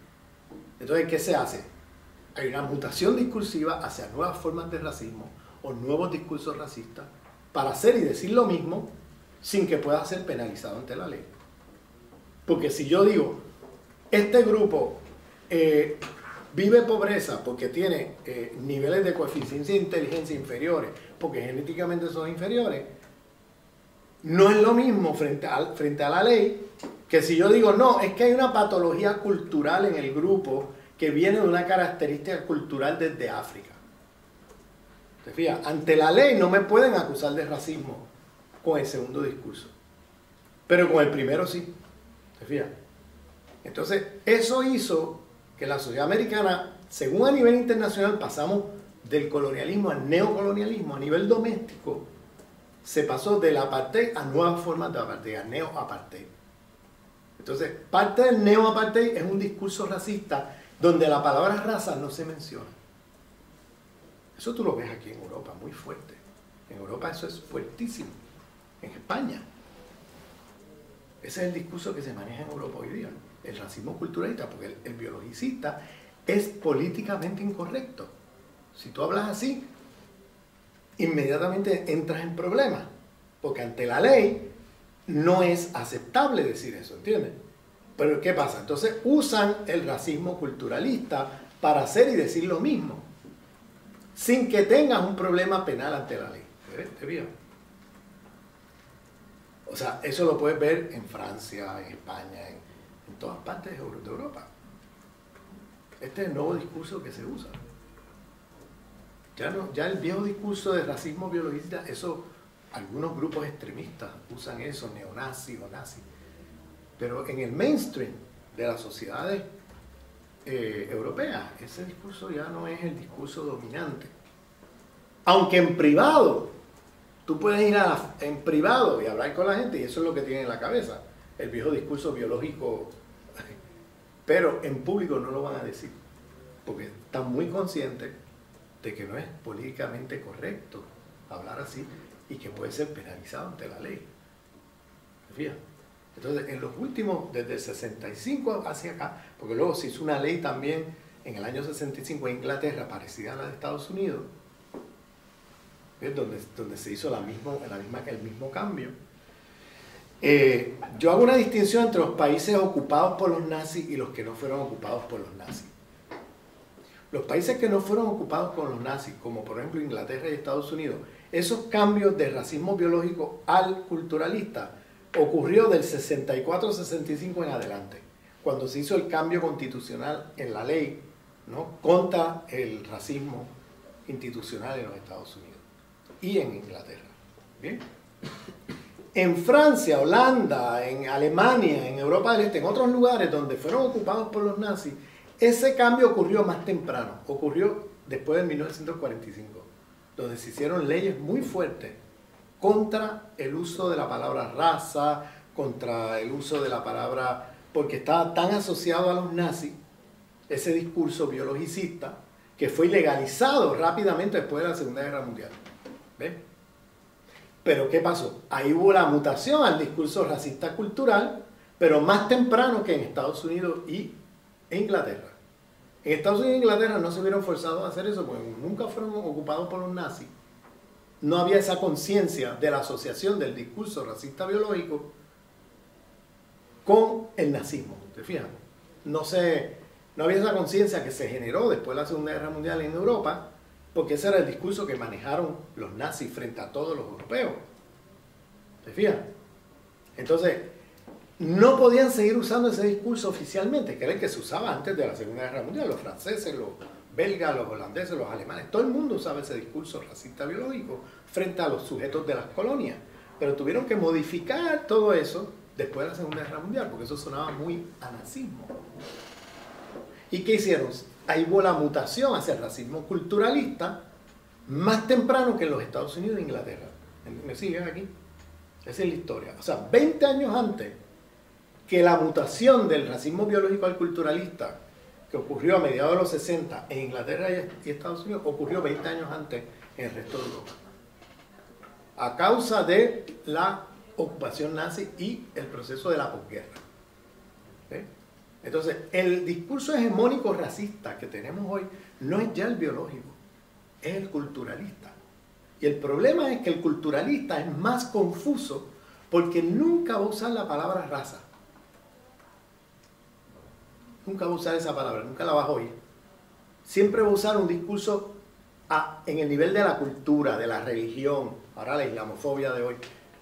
Entonces, ¿qué se hace? Hay una mutación discursiva hacia nuevas formas de racismo o nuevos discursos racistas para hacer y decir lo mismo sin que pueda ser penalizado ante la ley. Porque si yo digo, este grupo vive pobreza porque tiene niveles de coeficiencia de inteligencia inferiores, porque genéticamente son inferiores, no es lo mismo frente a la ley que si yo digo, no, es que hay una patología cultural en el grupo que viene de una característica cultural desde África. ¿Te fijas? Ante la ley no me pueden acusar de racismo con el segundo discurso, pero con el primero sí. ¿Te fijas? Entonces, eso hizo que la sociedad americana, según a nivel internacional, pasamos del colonialismo al neocolonialismo. A nivel doméstico, se pasó del apartheid a nuevas formas de apartheid, a neoapartheid. Entonces, parte del neoapartheid es un discurso racista donde la palabra raza no se menciona. Eso tú lo ves aquí en Europa, muy fuerte. En Europa eso es fuertísimo. En España. Ese es el discurso que se maneja en Europa hoy día. El racismo culturalista, porque el biologicista es políticamente incorrecto. Si tú hablas así, inmediatamente entras en problemas, porque ante la ley no es aceptable decir eso, ¿entiendes? Pero ¿qué pasa? Entonces usan el racismo culturalista para hacer y decir lo mismo, sin que tengas un problema penal ante la ley. ¿Te fijas? O sea, eso lo puedes ver en Francia, en España, en todas partes de Europa. Este es el nuevo discurso que se usa. Ya el viejo discurso de racismo biologista, eso, algunos grupos extremistas usan eso, neonazis o nazis. Pero en el mainstream de las sociedades europeas, ese discurso ya no es el discurso dominante. Aunque en privado, tú puedes ir en privado y hablar con la gente y eso es lo que tienen en la cabeza, el viejo discurso biológico, pero en público no lo van a decir, porque están muy conscientes de que no es políticamente correcto hablar así y que puede ser penalizado ante la ley. ¿Te fijas? Entonces, en los últimos, desde el 65 hacia acá, porque luego se hizo una ley también en el año 65 en Inglaterra, parecida a la de Estados Unidos, ¿ves? Donde se hizo el mismo cambio. Yo hago una distinción entre los países ocupados por los nazis y los que no fueron ocupados por los nazis. Los países que no fueron ocupados por los nazis, como por ejemplo Inglaterra y Estados Unidos, esos cambios de racismo biológico al culturalista ocurrió del 64-65 en adelante, cuando se hizo el cambio constitucional en la ley, ¿no?, contra el racismo institucional en los Estados Unidos y en Inglaterra. ¿Bien? En Francia, Holanda, en Alemania, en Europa del Este, en otros lugares donde fueron ocupados por los nazis, ese cambio ocurrió más temprano, ocurrió después de 1945, donde se hicieron leyes muy fuertes contra el uso de la palabra raza, contra el uso de la palabra, porque estaba tan asociado a los nazis, ese discurso biologicista, que fue ilegalizado rápidamente después de la Segunda Guerra Mundial. ¿Ves? Pero ¿qué pasó? Ahí hubo la mutación al discurso racista cultural, pero más temprano que en Estados Unidos y Inglaterra. En Estados Unidos e Inglaterra no se vieron forzados a hacer eso porque nunca fueron ocupados por los nazis. No había esa conciencia de la asociación del discurso racista biológico con el nazismo. ¿Te fijas? No había esa conciencia que se generó después de la Segunda Guerra Mundial en Europa, porque ese era el discurso que manejaron los nazis frente a todos los europeos. ¿Te fijas? Entonces, no podían seguir usando ese discurso oficialmente, que era el que se usaba antes de la Segunda Guerra Mundial. Los franceses, los belgas, los holandeses, los alemanes, todo el mundo usaba ese discurso racista biológico frente a los sujetos de las colonias. Pero tuvieron que modificar todo eso después de la Segunda Guerra Mundial, porque eso sonaba muy a nazismo. ¿Y qué hicieron? Ahí hubo la mutación hacia el racismo culturalista más temprano que en los Estados Unidos e Inglaterra. ¿Me siguen aquí? Esa es la historia. O sea, 20 años antes que la mutación del racismo biológico al culturalista, que ocurrió a mediados de los 60 en Inglaterra y Estados Unidos, ocurrió 20 años antes en el resto de Europa. A causa de la ocupación nazi y el proceso de la posguerra. ¿Sí? Entonces, el discurso hegemónico racista que tenemos hoy no es ya el biológico, es el culturalista. Y el problema es que el culturalista es más confuso porque nunca va a usar la palabra raza. Nunca va a usar esa palabra, nunca la vas a oír. Siempre va a usar un discurso en el nivel de la cultura, de la religión. Ahora la islamofobia de hoy,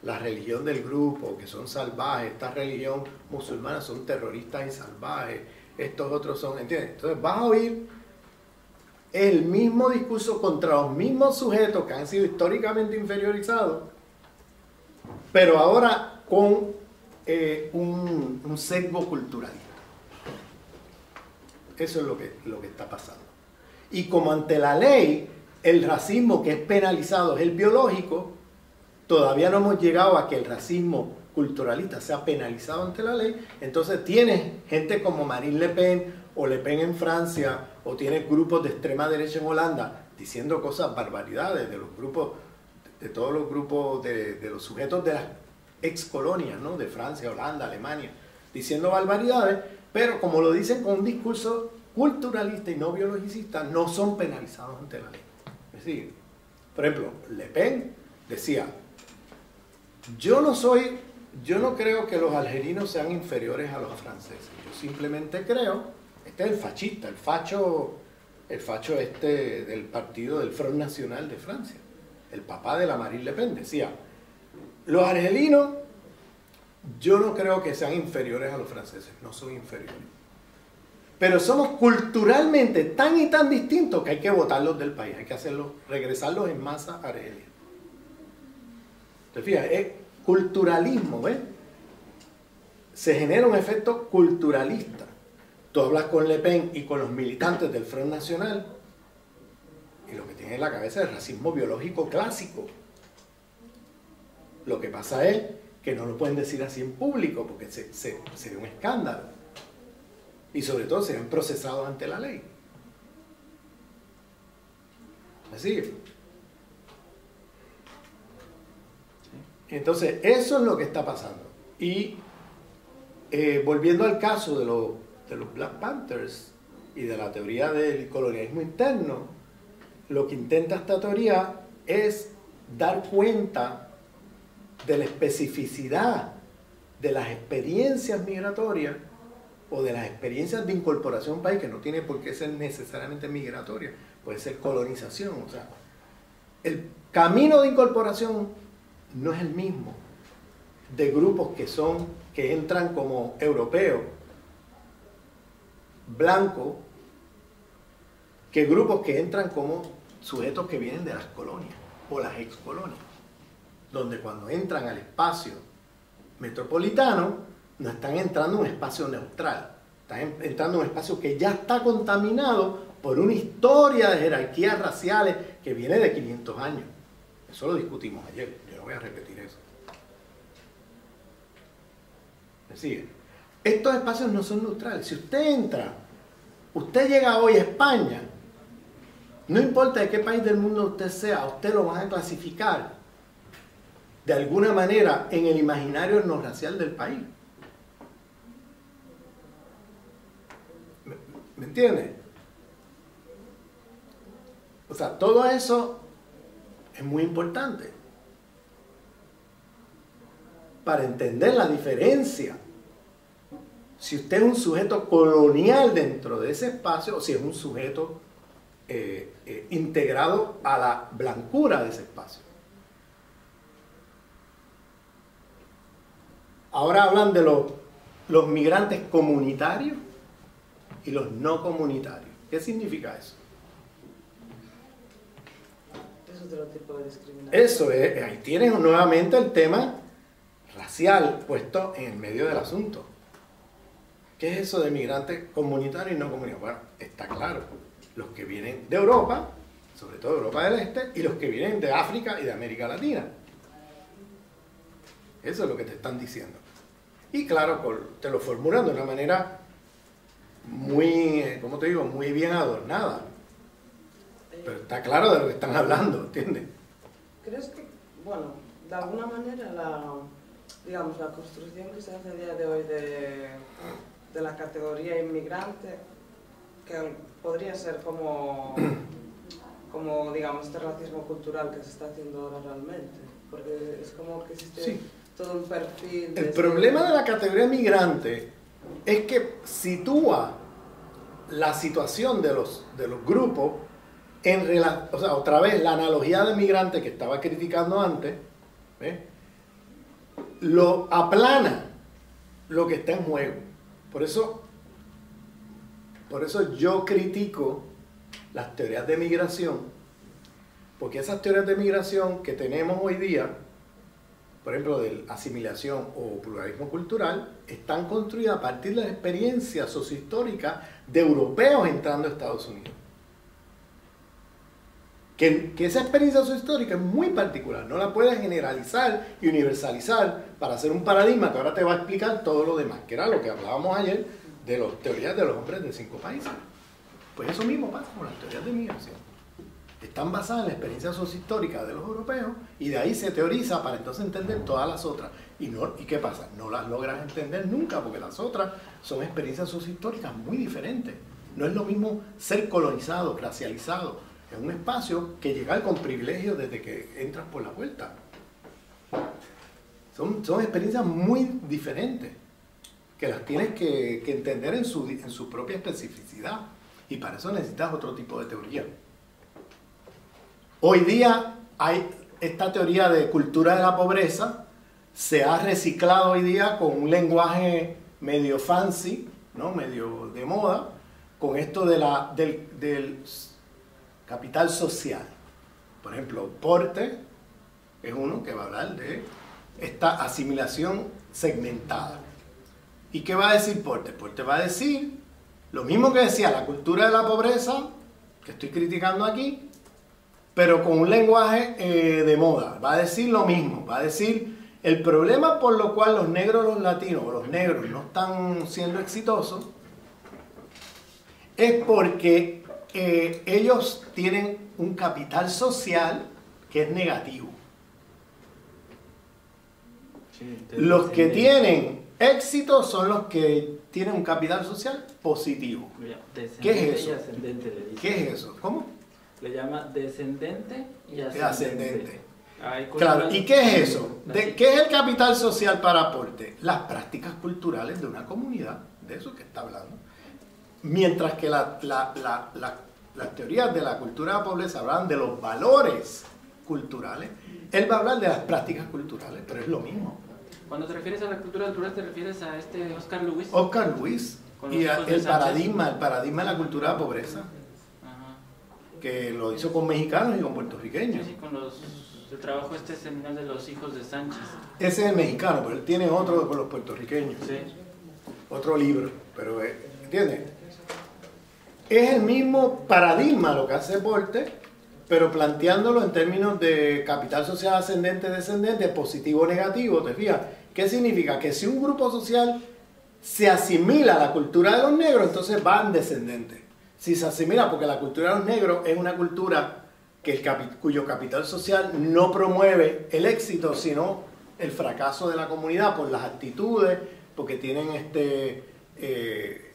la religión del grupo, que son salvajes, esta religión musulmana son terroristas y salvajes, estos otros son, ¿entiendes? Entonces vas a oír el mismo discurso contra los mismos sujetos que han sido históricamente inferiorizados, pero ahora con un sesgo culturalista. Eso es lo que está pasando. Y como ante la ley, el racismo que es penalizado es el biológico, todavía no hemos llegado a que el racismo culturalista sea penalizado ante la ley. Entonces tienes gente como Marine Le Pen o Le Pen en Francia, o tienes grupos de extrema derecha en Holanda diciendo cosas, barbaridades de los grupos, de todos los grupos de los sujetos de las ex colonias, ¿no?, de Francia, Holanda, Alemania, diciendo barbaridades, pero como lo dicen con un discurso culturalista y no biologicista, no son penalizados ante la ley. Es decir, por ejemplo, Le Pen decía: yo no creo que los algerinos sean inferiores a los franceses. Yo simplemente creo, este es el fascista, el facho este del partido del Front National de Francia, el papá de la Marine Le Pen, decía: los argelinos, yo no creo que sean inferiores a los franceses, no son inferiores. Pero somos culturalmente tan y tan distintos que hay que botarlos del país, hay que regresarlos en masa a Argelia. ¿Te fijas? Es culturalismo, ¿ves? Se genera un efecto culturalista. Tú hablas con Le Pen y con los militantes del Front National y lo que tienen en la cabeza es el racismo biológico clásico. Lo que pasa es que no lo pueden decir así en público porque sería un escándalo. Y sobre todo serían procesados ante la ley. Así. Entonces, eso es lo que está pasando. Y volviendo al caso de los Black Panthers y de la teoría del colonialismo interno, lo que intenta esta teoría es dar cuenta de la especificidad de las experiencias migratorias o de las experiencias de incorporación a un país, que no tiene por qué ser necesariamente migratoria, puede ser colonización. O sea, el camino de incorporación no es el mismo de grupos que entran como europeos, blancos, que grupos que entran como sujetos que vienen de las colonias o las excolonias, donde cuando entran al espacio metropolitano no están entrando a un espacio neutral, están entrando a un espacio que ya está contaminado por una historia de jerarquías raciales que viene de 500 años. Eso lo discutimos ayer, yo no voy a repetir eso. ¿Me sigue? Estos espacios no son neutrales. Si usted entra, usted llega hoy a España, no importa de qué país del mundo usted sea, usted lo van a clasificar de alguna manera en el imaginario no racial del país. ¿Me entiende? O sea, todo eso es muy importante para entender la diferencia. Si usted es un sujeto colonial dentro de ese espacio o si es un sujeto integrado a la blancura de ese espacio. Ahora hablan de los migrantes comunitarios y los no comunitarios. ¿Qué significa eso? Es otro tipo de discriminación. Eso es, ahí tienes nuevamente el tema racial puesto en el medio del asunto. ¿Qué es eso de migrantes comunitarios y no comunitarios? Bueno, está claro. Los que vienen de Europa, sobre todo de Europa del Este, y los que vienen de África y de América Latina. Eso es lo que te están diciendo. Y claro, te lo formulan de una manera muy, ¿cómo te digo? Muy bien adornada. Pero está claro de lo que están hablando, ¿entiendes? ¿Crees que, bueno, de alguna manera digamos, la construcción que se hace a día de hoy de la categoría inmigrante, que podría ser como digamos, este racismo cultural que se está haciendo ahora realmente? Porque es como que existe Sí. todo un perfil... El problema de la categoría migrante es que sitúa la situación de los grupos o sea, otra vez la analogía de migrante que estaba criticando antes, lo aplana lo que está en juego. Por eso yo critico las teorías de migración, porque esas teorías de migración que tenemos hoy día, por ejemplo, de asimilación o pluralismo cultural, están construidas a partir de la experiencia sociohistórica de europeos entrando a Estados Unidos. Que esa experiencia sociohistórica es muy particular, no la puedes generalizar y universalizar para hacer un paradigma que ahora te va a explicar todo lo demás, que era lo que hablábamos ayer de las teorías de los hombres de 5 países. Pues eso mismo pasa con las teorías de migración. Están basadas en la experiencia sociohistórica de los europeos y de ahí se teoriza para entonces entender todas las otras. ¿Y qué pasa? No las logras entender nunca porque las otras son experiencias sociohistóricas muy diferentes. No es lo mismo ser colonizado, racializado en un espacio que llegar con privilegios desde que entras por la puerta. Son experiencias muy diferentes que las tienes que entender en su propia especificidad y para eso necesitas otro tipo de teoría. Hoy día hay esta teoría de cultura de la pobreza, se ha reciclado hoy día con un lenguaje medio fancy, ¿no? Medio de moda, con esto del capital social. Por ejemplo, Porter es uno que va a hablar de esta asimilación segmentada. ¿Y qué va a decir Porter? Porter va a decir lo mismo que decía la cultura de la pobreza, que estoy criticando aquí, pero con un lenguaje de moda. Va a decir lo mismo, va a decir el problema por lo cual los negros, los latinos o los negros no están siendo exitosos es porque ellos tienen un capital social que es negativo. Sí, los que tienen Éxitos son los que tienen un capital social positivo. ¿Qué es eso? Y ascendente le dice. ¿Qué es eso? ¿Cómo? Le llama descendente y ascendente. Ascendente. Hay Claro, cosas- ¿y qué es eso? ¿Qué es el capital social para aporte? Las prácticas culturales de una comunidad, de eso que está hablando. Mientras que las teorías de la cultura de la pobreza hablan de los valores culturales, él va a hablar de las prácticas culturales, pero es lo mismo. Cuando te refieres a la cultura cultural, ¿te refieres a este Oscar Lewis? Oscar Luis Con y los hijos de el Sánchez. paradigma de la cultura de la pobreza, Ajá. que lo hizo con mexicanos y con Sí, puertorriqueños. sí, con el trabajo seminal de los hijos de Sánchez. Ese es el mexicano, pero él tiene otro con los puertorriqueños. Sí. Otro libro, pero ¿entiendes? Es el mismo paradigma lo que hace Portes, pero planteándolo en términos de capital social ascendente, descendente, positivo o negativo, ¿te fijas? ¿Qué significa? Que si un grupo social se asimila a la cultura de los negros, entonces va en descendente. Si se asimila, porque la cultura de los negros es una cultura cuyo capital social no promueve el éxito, sino el fracaso de la comunidad por las actitudes, porque tienen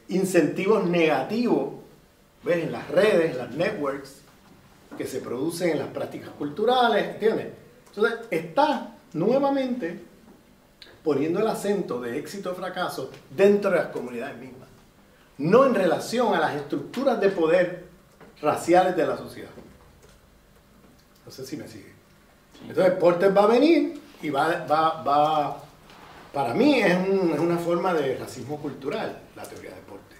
incentivos negativos, ¿ves? En las redes, en las networks, que se producen en las prácticas culturales, ¿entiendes? Entonces, está nuevamente poniendo el acento de éxito o fracaso dentro de las comunidades mismas, no en relación a las estructuras de poder raciales de la sociedad. No sé si me sigue. Entonces, Portes va a venir y para mí es una forma de racismo cultural, la teoría de Portes.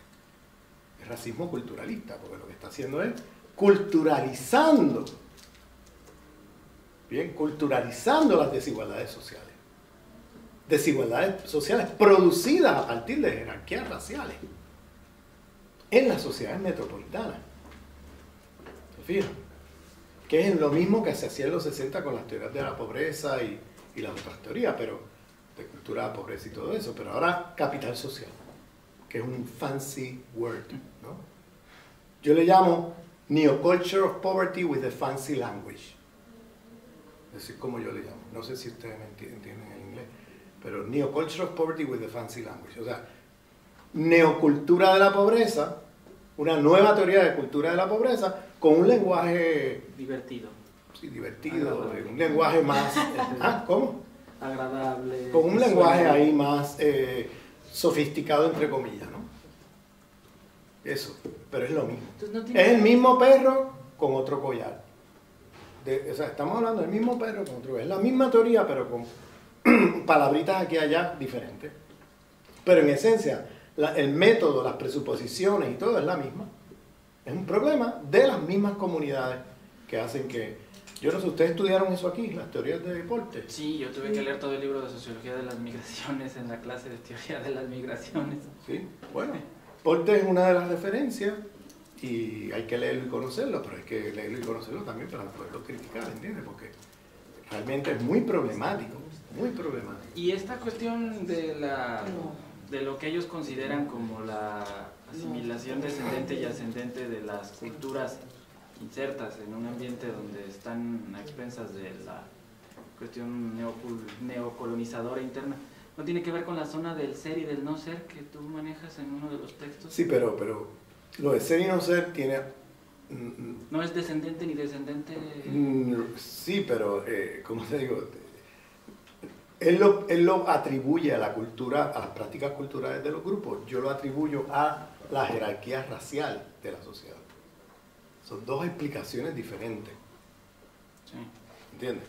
Es racismo culturalista, porque lo que está haciendo es culturalizando, bien, culturalizando las desigualdades sociales. Desigualdades sociales producidas a partir de jerarquías raciales en las sociedades metropolitanas. ¿Se fijan? Que es lo mismo que se hacía en los 60 con las teorías de la pobreza y las otras teorías, pero de cultura de la pobreza y todo eso, pero ahora capital social, que es un fancy word, ¿no? Yo le llamo Neoculture of Poverty with a Fancy Language. Es decir, como yo le llamo. No sé si ustedes me entienden el inglés, pero Neoculture of Poverty with a Fancy Language. O sea, neocultura de la pobreza, una nueva teoría de cultura de la pobreza, con un lenguaje Divertido. sí, divertido, Agradable. un lenguaje más... ¿Cómo? Agradable. Con un lenguaje ahí más sofisticado, entre comillas, ¿no? Eso, pero es lo mismo. Entonces, no tiene- Es el mismo perro con otro collar. O sea, estamos hablando del mismo perro con otro collar. Es la misma teoría, pero con palabritas aquí y allá diferentes. Pero en esencia, el método, las presuposiciones y todo es la misma. Es un problema de las mismas comunidades que hacen que... Yo no sé, ¿ustedes estudiaron eso aquí, las teorías de Portes? Sí, yo tuve que leer todo el libro de Sociología de las Migraciones en la clase de Teoría de las Migraciones. Sí, bueno. Portes es una de las referencias y hay que leerlo y conocerlo, pero hay que leerlo y conocerlo también para poderlo criticar, ¿entiendes? Porque realmente es muy problemático, muy problemático. Y esta cuestión de lo que ellos consideran como la asimilación descendente y ascendente de las culturas insertas en un ambiente donde están a expensas de la cuestión neocolonizadora interna, ¿no tiene que ver con la zona del ser y del no ser que tú manejas en uno de los textos? Sí, pero lo de ser y no ser tiene... ¿No es descendente ni descendente? Sí, pero, ¿cómo te digo? Él lo atribuye a la cultura, a las prácticas culturales de los grupos. Yo lo atribuyo a la jerarquía racial de la sociedad. Son dos explicaciones diferentes. Sí. ¿Entiendes?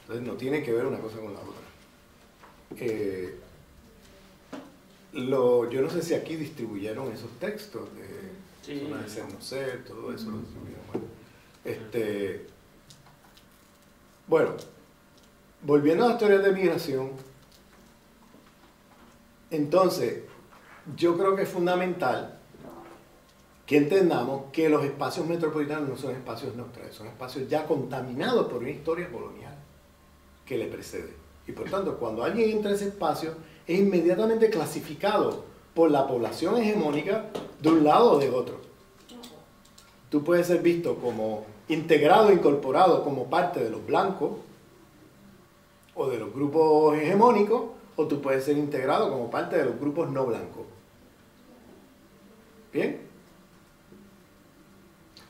Entonces no tiene que ver una cosa con la otra. Yo no sé si aquí distribuyeron esos textos de Sí. zona de ser, no ser, todo eso lo distribuyeron. Bueno, volviendo a las teorías de migración, entonces yo creo que es fundamental que entendamos que los espacios metropolitanos no son espacios neutrales, son espacios ya contaminados por una historia colonial que le precede. Y por tanto, cuando alguien entra a ese espacio, es inmediatamente clasificado por la población hegemónica de un lado o de otro. Tú puedes ser visto como integrado, incorporado como parte de los blancos o de los grupos hegemónicos, o tú puedes ser integrado como parte de los grupos no blancos. ¿Bien?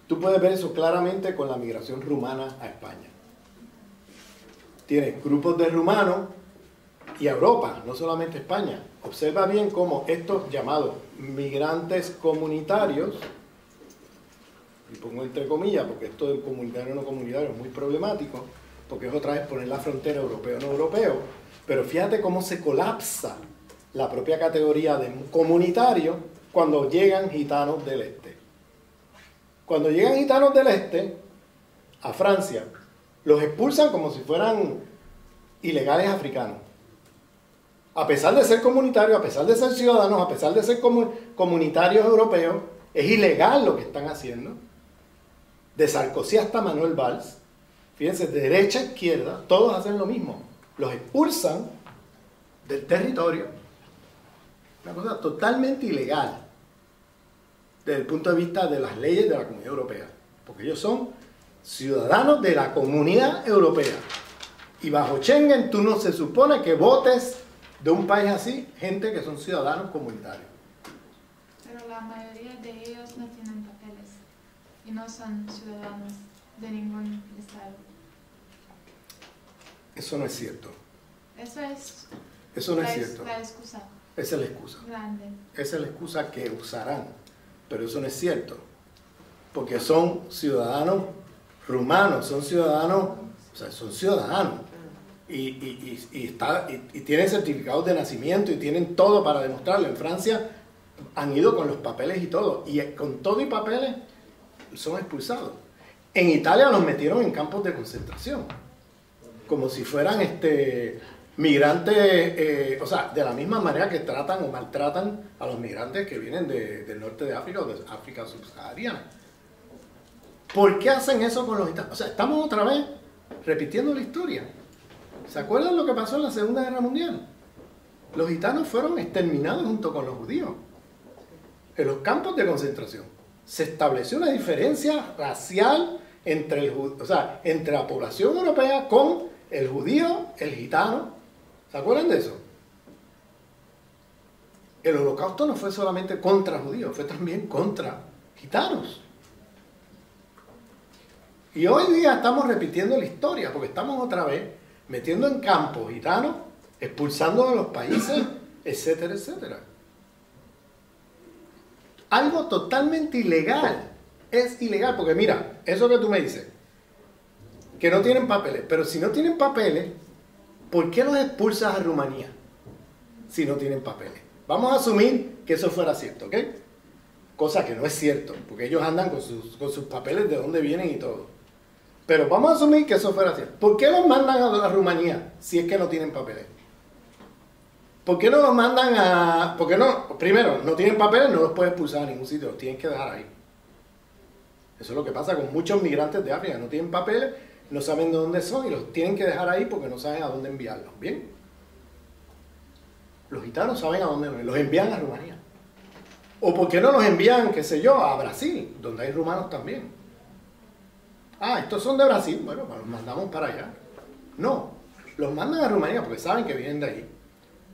Tú puedes ver eso claramente con la migración rumana a España. Tienes grupos de rumanos y a Europa, no solamente España. Observa bien cómo estos llamados migrantes comunitarios, y pongo entre comillas porque esto del comunitario no comunitario es muy problemático, porque es otra vez poner la frontera europeo no europeo, pero fíjate cómo se colapsa la propia categoría de comunitario cuando llegan gitanos del este. Cuando llegan gitanos del este a Francia, los expulsan como si fueran ilegales africanos. A pesar de ser comunitarios, a pesar de ser ciudadanos, a pesar de ser comunitarios europeos, es ilegal lo que están haciendo. De Sarkozy hasta Manuel Valls, fíjense, de derecha a izquierda, todos hacen lo mismo. Los expulsan del territorio. Una cosa totalmente ilegal desde el punto de vista de las leyes de la Comunidad Europea. Porque ellos son ciudadanos de la Comunidad Europea. Y bajo Schengen tú no se supone que votes de un país así, gente que son ciudadanos comunitarios. Pero la mayoría de ellos no tienen papeles y no son ciudadanos de ningún estado. Eso no es cierto. Eso no es cierto. La excusa. Esa es la excusa. Grande. Esa es la excusa que usarán. Pero eso no es cierto. Porque son ciudadanos rumanos, son ciudadanos, o sea, son ciudadanos. Y tienen certificados de nacimiento y tienen todo para demostrarlo. En Francia han ido con los papeles y todo. Y con todo y papeles son expulsados. En Italia los metieron en campos de concentración. Como si fueran migrantes, o sea, de la misma manera que tratan o maltratan a los migrantes que vienen del norte de África o de África subsahariana. ¿Por qué hacen eso con los gitanos? O sea, estamos otra vez repitiendo la historia. ¿Se acuerdan lo que pasó en la Segunda Guerra Mundial? Los gitanos fueron exterminados junto con los judíos en los campos de concentración. Se estableció una diferencia racial entre entre la población europea con el judío, el gitano. ¿Se acuerdan de eso? El holocausto no fue solamente contra judíos, fue también contra gitanos. Y hoy día estamos repitiendo la historia, porque estamos otra vez metiendo en campos gitanos, expulsando de los países, etcétera, etcétera. Algo totalmente ilegal. Es ilegal, porque mira, eso que tú me dices, que no tienen papeles, pero si no tienen papeles, ¿por qué los expulsas a Rumanía si no tienen papeles? Vamos a asumir que eso fuera cierto, ¿ok? Cosa que no es cierto, porque ellos andan con sus papeles de dónde vienen y todo. Pero vamos a asumir que eso fuera cierto. ¿Por qué los mandan a Rumanía si es que no tienen papeles? ¿Por qué no los mandan a...? Porque no, primero, no tienen papeles, no los puedes expulsar a ningún sitio, los tienen que dejar ahí. Eso es lo que pasa con muchos migrantes de África, no tienen papeles, no saben de dónde son y los tienen que dejar ahí porque no saben a dónde enviarlos. ¿Bien? Los gitanos saben a dónde los envían a Rumanía. ¿O por qué no los envían, qué sé yo, a Brasil, donde hay rumanos también? Ah, estos son de Brasil, bueno, pues los mandamos para allá. No, los mandan a Rumanía porque saben que vienen de ahí.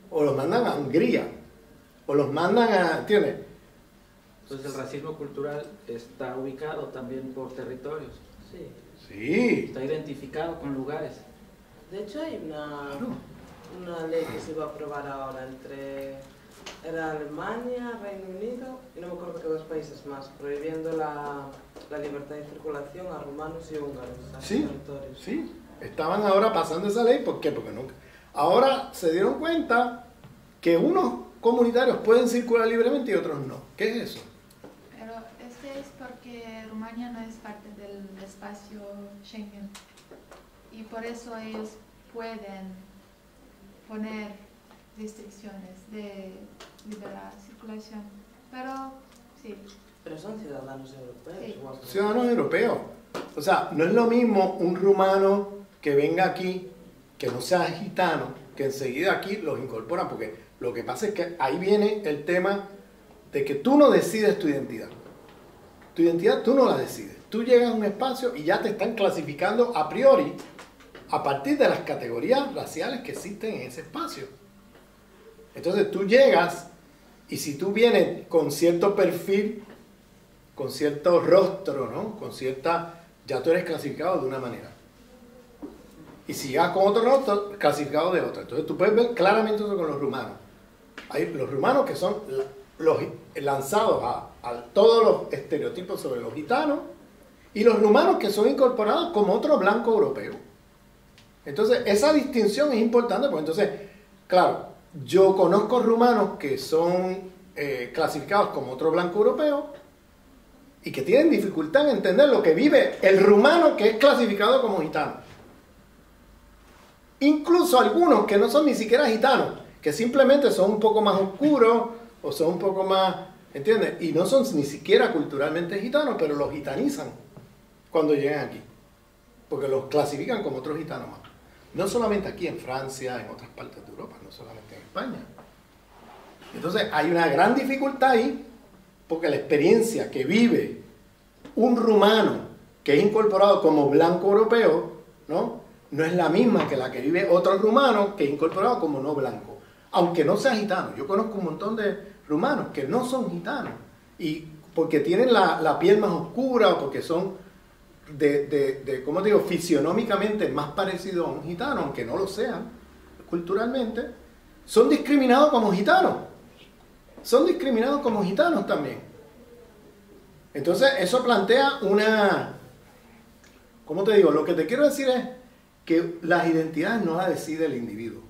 O los mandan a Hungría, o los mandan a, ¿entiendes? Entonces el racismo cultural está ubicado también por territorios. Sí. Sí. Está identificado con lugares. De hecho hay una ley que se va a aprobar ahora era Alemania, Reino Unido y no me acuerdo qué dos países más, prohibiendo la libertad de circulación a rumanos y húngaros a sus territorios. Sí, estaban ahora pasando esa ley, ¿por qué? Porque nunca. Ahora se dieron cuenta que unos comunitarios pueden circular libremente y otros no. ¿Qué es eso? Pero este es porque Rumania no es parte del espacio Schengen y por eso ellos pueden poner restricciones de liberar circulación. Pero sí. Pero son ciudadanos europeos. Sí. Igual. Ciudadanos europeos. O sea, no es lo mismo un rumano que venga aquí, que no sea gitano, que enseguida aquí los incorporan, porque lo que pasa es que ahí viene el tema de que tú no decides tu identidad. Tu identidad tú no la decides. Tú llegas a un espacio y ya te están clasificando a priori a partir de las categorías raciales que existen en ese espacio. Entonces tú llegas y si tú vienes con cierto perfil, con cierto rostro, ¿no? Con cierta, ya tú eres clasificado de una manera. Y si llegas con otro rostro, clasificado de otra. Entonces tú puedes ver claramente eso con los rumanos. Hay los rumanos que son los lanzados a todos los estereotipos sobre los gitanos y los rumanos que son incorporados como otro blanco europeo. Entonces esa distinción es importante porque entonces, claro, yo conozco rumanos que son clasificados como otro blanco europeo y que tienen dificultad en entender lo que vive el rumano que es clasificado como gitano. Incluso algunos que no son ni siquiera gitanos, que simplemente son un poco más oscuros o son un poco más, ¿entiendes? Y no son ni siquiera culturalmente gitanos, pero los gitanizan cuando llegan aquí, porque los clasifican como otros gitanos más. No solamente aquí, en Francia, en otras partes de Europa, no solamente en España. Entonces hay una gran dificultad ahí, porque la experiencia que vive un rumano que es incorporado como blanco europeo, ¿no? No es la misma que la que vive otro rumano que es incorporado como no blanco, aunque no sea gitano. Yo conozco un montón de rumanos que no son gitanos, y porque tienen la piel más oscura o porque son ¿cómo te digo?, fisionómicamente más parecidos a un gitano, aunque no lo sean culturalmente, son discriminados como gitanos. Son discriminados como gitanos también. Entonces eso plantea una, ¿cómo te digo? Lo que te quiero decir es que las identidades no las decide el individuo.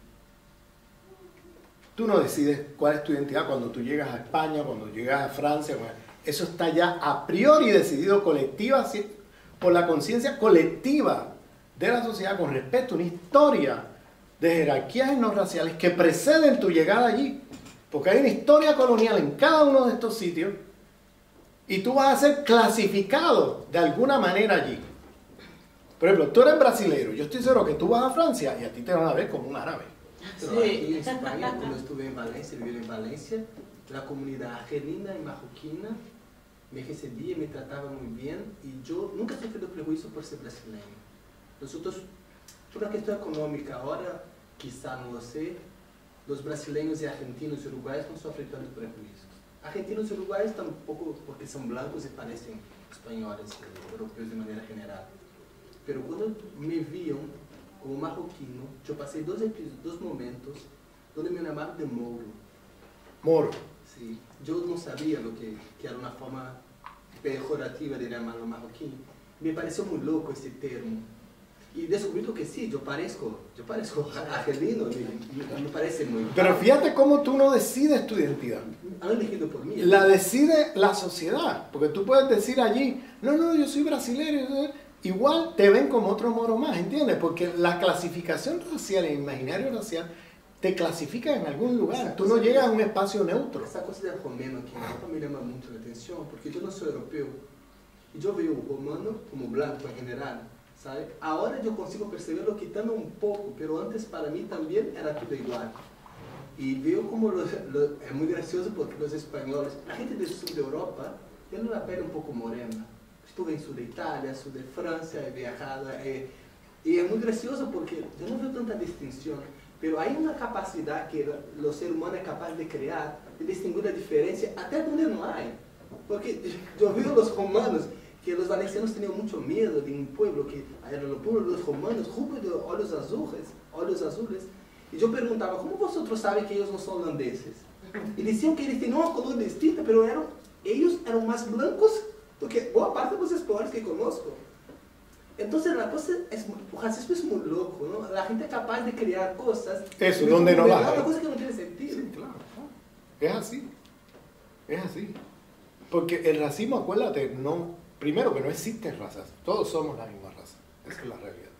Tú no decides cuál es tu identidad cuando tú llegas a España, cuando llegas a Francia. Eso está ya a priori decidido colectiva, por la conciencia colectiva de la sociedad con respecto a una historia de jerarquías no raciales que preceden tu llegada allí. Porque hay una historia colonial en cada uno de estos sitios y tú vas a ser clasificado de alguna manera allí. Por ejemplo, tú eres brasilero, yo estoy seguro que tú vas a Francia y a ti te van a ver como un árabe. Pero aquí en España, cuando estuve en Valencia, viviendo en Valencia, la comunidad argelina y marroquina me recibía, me trataba muy bien y yo nunca he sufrido prejuicio por ser brasileño. Nosotros, por una cuestión económica, ahora quizá no lo sé, los brasileños y argentinos y uruguayos no sufren tanto prejuicios. Argentinos y uruguayos tampoco porque son blancos y parecen españoles, europeos de manera general. Pero cuando me vían como marroquino, yo pasé dos momentos donde me llamaban de Moro. Moro. Sí, yo no sabía lo que era una forma pejorativa de llamarlo marroquí. Me pareció muy loco ese termo. Y descubrí que sí, yo parezco argelino, me parece muy... Pero fíjate cómo tú no decides tu identidad. Han elegido por mí. La decide la sociedad, porque tú puedes decir allí, no, yo soy brasileño, igual te ven como otro moro más, ¿entiendes? Porque la clasificación racial, el imaginario racial, te clasifica en algún lugar, tú no llegas a un espacio neutro. Esa cosa del romano aquí en Europa me llama mucho la atención, porque yo no soy europeo, y yo veo un romano como blanco en general, ¿sabes? Ahora yo consigo percibirlo quitando un poco, pero antes para mí también era todo igual. Y veo como es muy gracioso porque los españoles, la gente del sur de Europa, tiene la piel un poco morena. Estuve en sur de Italia, sur de Francia, he viajado, y es muy gracioso porque yo no veo tanta distinción. Pero hay una capacidad que el ser humano es capaz de crear, de distinguir la diferencia, até donde no hay. Porque yo veo los romanos, que los valencianos tenían mucho miedo de un pueblo, que eran los pueblos los romanos, rubros de ojos azules. Y yo preguntaba, ¿cómo vosotros saben que ellos no son holandeses? Y decían que ellos tenían una color distinta, pero ellos eran más blancos do que boa parte de los españoles que conozco. Entonces la cosa el racismo es muy loco, ¿no? La gente es capaz de crear cosas. Eso, donde no las hay. Una cosa que no tiene sentido. Sí, claro. Es así. Es así. Porque el racismo, acuérdate, primero que no existen razas. Todos somos la misma raza. Esa es la realidad.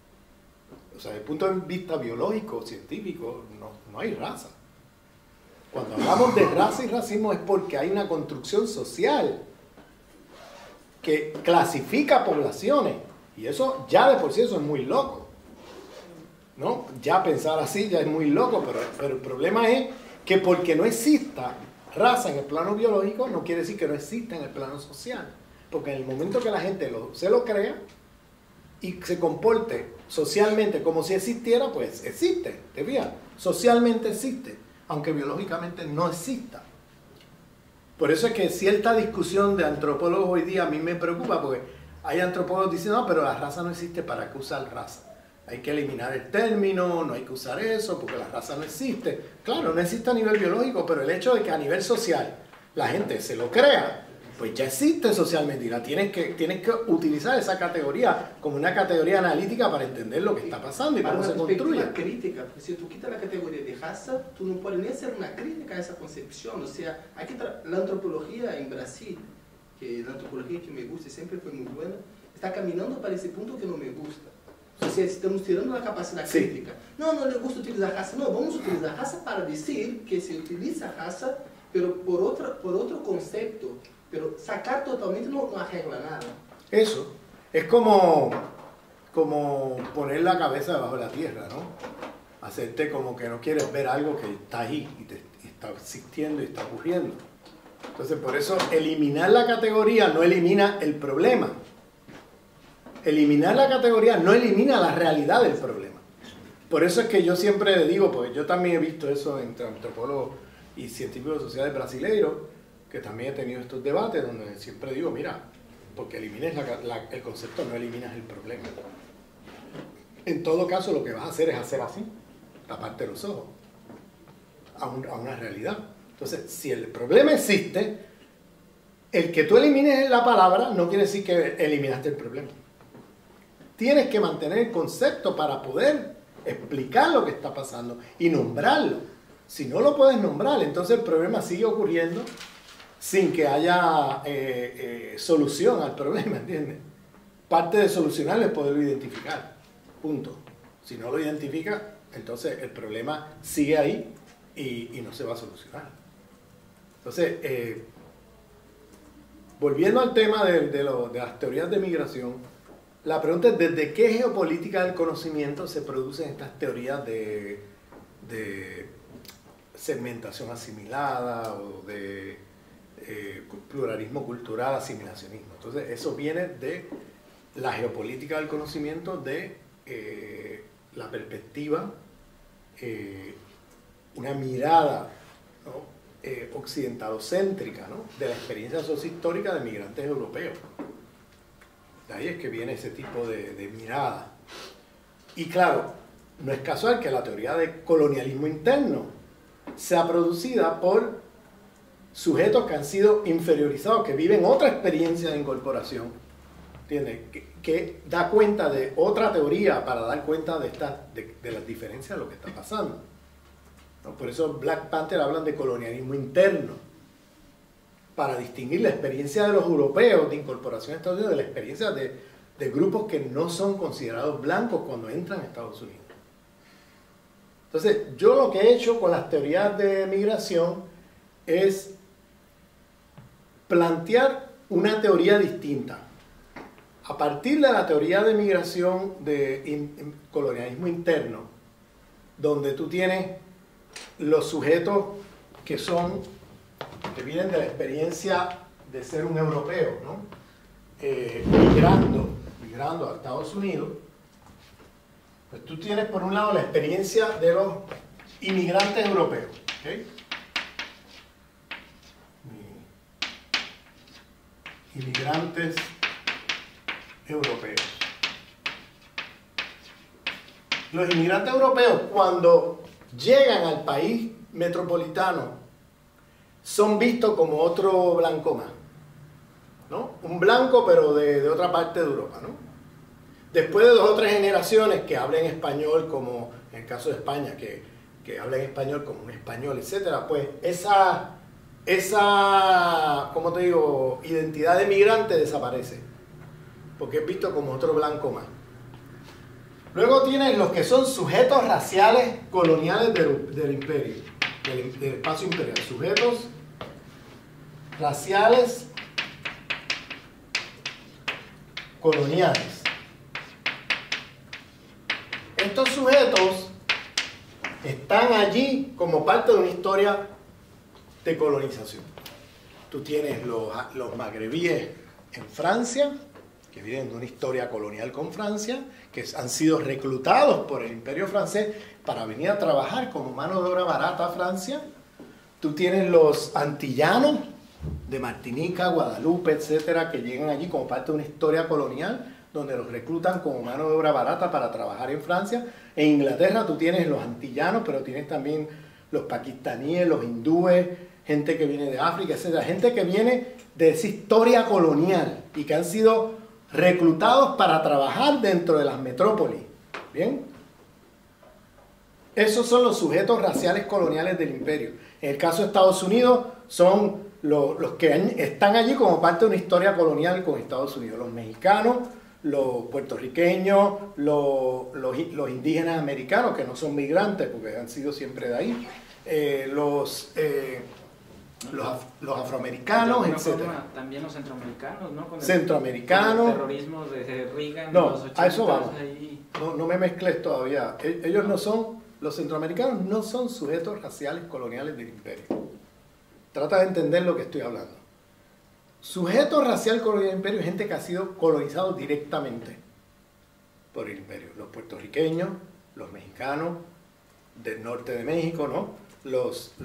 O sea, desde el punto de vista biológico, científico, no hay raza. Cuando hablamos de raza y racismo es porque hay una construcción social que clasifica poblaciones. Y eso ya de por sí eso es muy loco, ¿no? Ya pensar así ya es muy loco, pero el problema es que porque no exista raza en el plano biológico no quiere decir que no exista en el plano social. Porque en el momento que la gente se lo crea y se comporte socialmente como si existiera, pues existe, ¿te fijas? Socialmente existe. aunque biológicamente no exista. Por eso es que cierta discusión de antropólogos hoy día a mí me preocupa, porque hay antropólogos diciendo, no, pero la raza no existe, ¿para qué usar raza? Hay que eliminar el término, no hay que usar eso, porque la raza no existe. Claro, no existe a nivel biológico, pero el hecho de que a nivel social la gente se lo crea, pues ya existe socialmente y tienes que utilizar esa categoría como una categoría analítica para entender lo que está pasando y cómo se construye. Una crítica, porque si tú quitas la categoría de raza, tú no puedes ni hacer una crítica a esa concepción. O sea, la antropología en Brasil, que la antropología que me gusta y siempre fue muy buena, está caminando para ese punto que no me gusta. O sea, estamos tirando la capacidad crítica. No, no le gusta utilizar raza. No, vamos a utilizar raza para decir que se utiliza raza, pero por otro concepto. Pero sacar totalmente no arregla nada. Eso es como poner la cabeza debajo de la tierra, ¿no? Hacerte como que no quieres ver algo que está ahí y te está existiendo y está ocurriendo. Entonces, por eso eliminar la categoría no elimina el problema. Eliminar la categoría no elimina la realidad del problema. Por eso es que yo siempre digo, porque yo también he visto eso entre antropólogos y científicos sociales brasileiros, que también he tenido estos debates donde siempre digo, mira, porque elimines el concepto no eliminas el problema. En todo caso lo que vas a hacer es hacer así, taparte los ojos a una realidad. Entonces, si el problema existe, el que tú elimines la palabra no quiere decir que eliminaste el problema. Tienes que mantener el concepto para poder explicar lo que está pasando y nombrarlo. Si no lo puedes nombrar, entonces el problema sigue ocurriendo sin que haya solución al problema, ¿entiendes? Parte de solucionarlo es poderlo identificar, punto. Si no lo identifica, entonces el problema sigue ahí y no se va a solucionar. Entonces, volviendo al tema de las teorías de migración, la pregunta es, ¿desde qué geopolítica del conocimiento se producen estas teorías de segmentación asimilada o de pluralismo cultural, asimilacionismo? Entonces, eso viene de la geopolítica del conocimiento, de la perspectiva, una mirada, ¿no?, occidentalocéntrica, ¿no?, de la experiencia sociohistórica de migrantes europeos. De ahí es que viene ese tipo de mirada. Y claro, no es casual que la teoría de colonialismo interno sea producida por sujetos que han sido inferiorizados, que viven otra experiencia de incorporación, ¿entiendes? Que da cuenta de otra teoría para dar cuenta de las diferencias de lo que está pasando, ¿no? Por eso Black Panther hablan de colonialismo interno, para distinguir la experiencia de los europeos de incorporación a Estados Unidos de la experiencia de grupos que no son considerados blancos cuando entran a Estados Unidos. Entonces, yo lo que he hecho con las teorías de migración es plantear una teoría distinta. A partir de la teoría de migración de colonialismo interno, donde tú tienes los sujetos que vienen de la experiencia de ser un europeo, ¿no?, migrando a Estados Unidos, pues tú tienes por un lado la experiencia de los inmigrantes europeos, ¿okay? Inmigrantes europeos. Los inmigrantes europeos, cuando llegan al país metropolitano, son vistos como otro blanco más, ¿no? Un blanco pero de otra parte de Europa, ¿no? Después de 2 o 3 generaciones que hablen español, como en el caso de España, que hablen español como un español, etcétera, pues esa, ¿cómo te digo?, identidad de migrante desaparece, porque es visto como otro blanco más. Luego tienes los que son sujetos raciales coloniales del imperio, del espacio imperial, sujetos raciales coloniales. Estos sujetos están allí como parte de una historia de colonización. Tú tienes los magrebíes en Francia, que vienen de una historia colonial con Francia, que han sido reclutados por el Imperio francés para venir a trabajar como mano de obra barata a Francia. Tú tienes los antillanos de Martinica, Guadalupe, etcétera, que llegan allí como parte de una historia colonial, donde los reclutan como mano de obra barata para trabajar en Francia. En Inglaterra tú tienes los antillanos, pero tienes también los pakistaníes, los hindúes, gente que viene de África, etcétera, gente que viene de esa historia colonial y que han sido reclutados para trabajar dentro de las metrópolis. ¿Bien? Esos son los sujetos raciales coloniales del imperio. En el caso de Estados Unidos son los que están allí como parte de una historia colonial con Estados Unidos. Los mexicanos, los puertorriqueños, los indígenas americanos, que no son migrantes porque han sido siempre de ahí, los afroamericanos, etc. También los centroamericanos, ¿no? Con Centroamericanos. Con el terrorismo de Reagan. No, los 80, a eso vamos. Ahí. No me mezcles todavía. Ellos no son, los centroamericanos no son sujetos raciales coloniales del imperio. Trata de entender lo que estoy hablando. Sujeto racial colonial del imperio es gente que ha sido colonizado directamente por el imperio. Los puertorriqueños, los mexicanos, del norte de México, ¿no? Los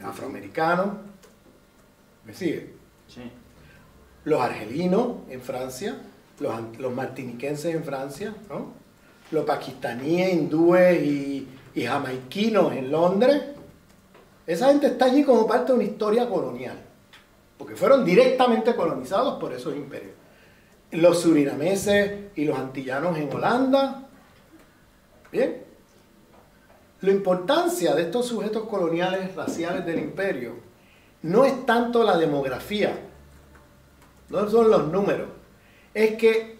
afroamericanos, ¿me sigue? Sí. Los argelinos en Francia, los martiniquenses en Francia, ¿no? Los pakistaníes, hindúes y jamaiquinos en Londres. Esa gente está allí como parte de una historia colonial, porque fueron directamente colonizados por esos imperios. Los surinameses y los antillanos en Holanda. Bien. La importancia de estos sujetos coloniales raciales del imperio no es tanto la demografía, no son los números, es que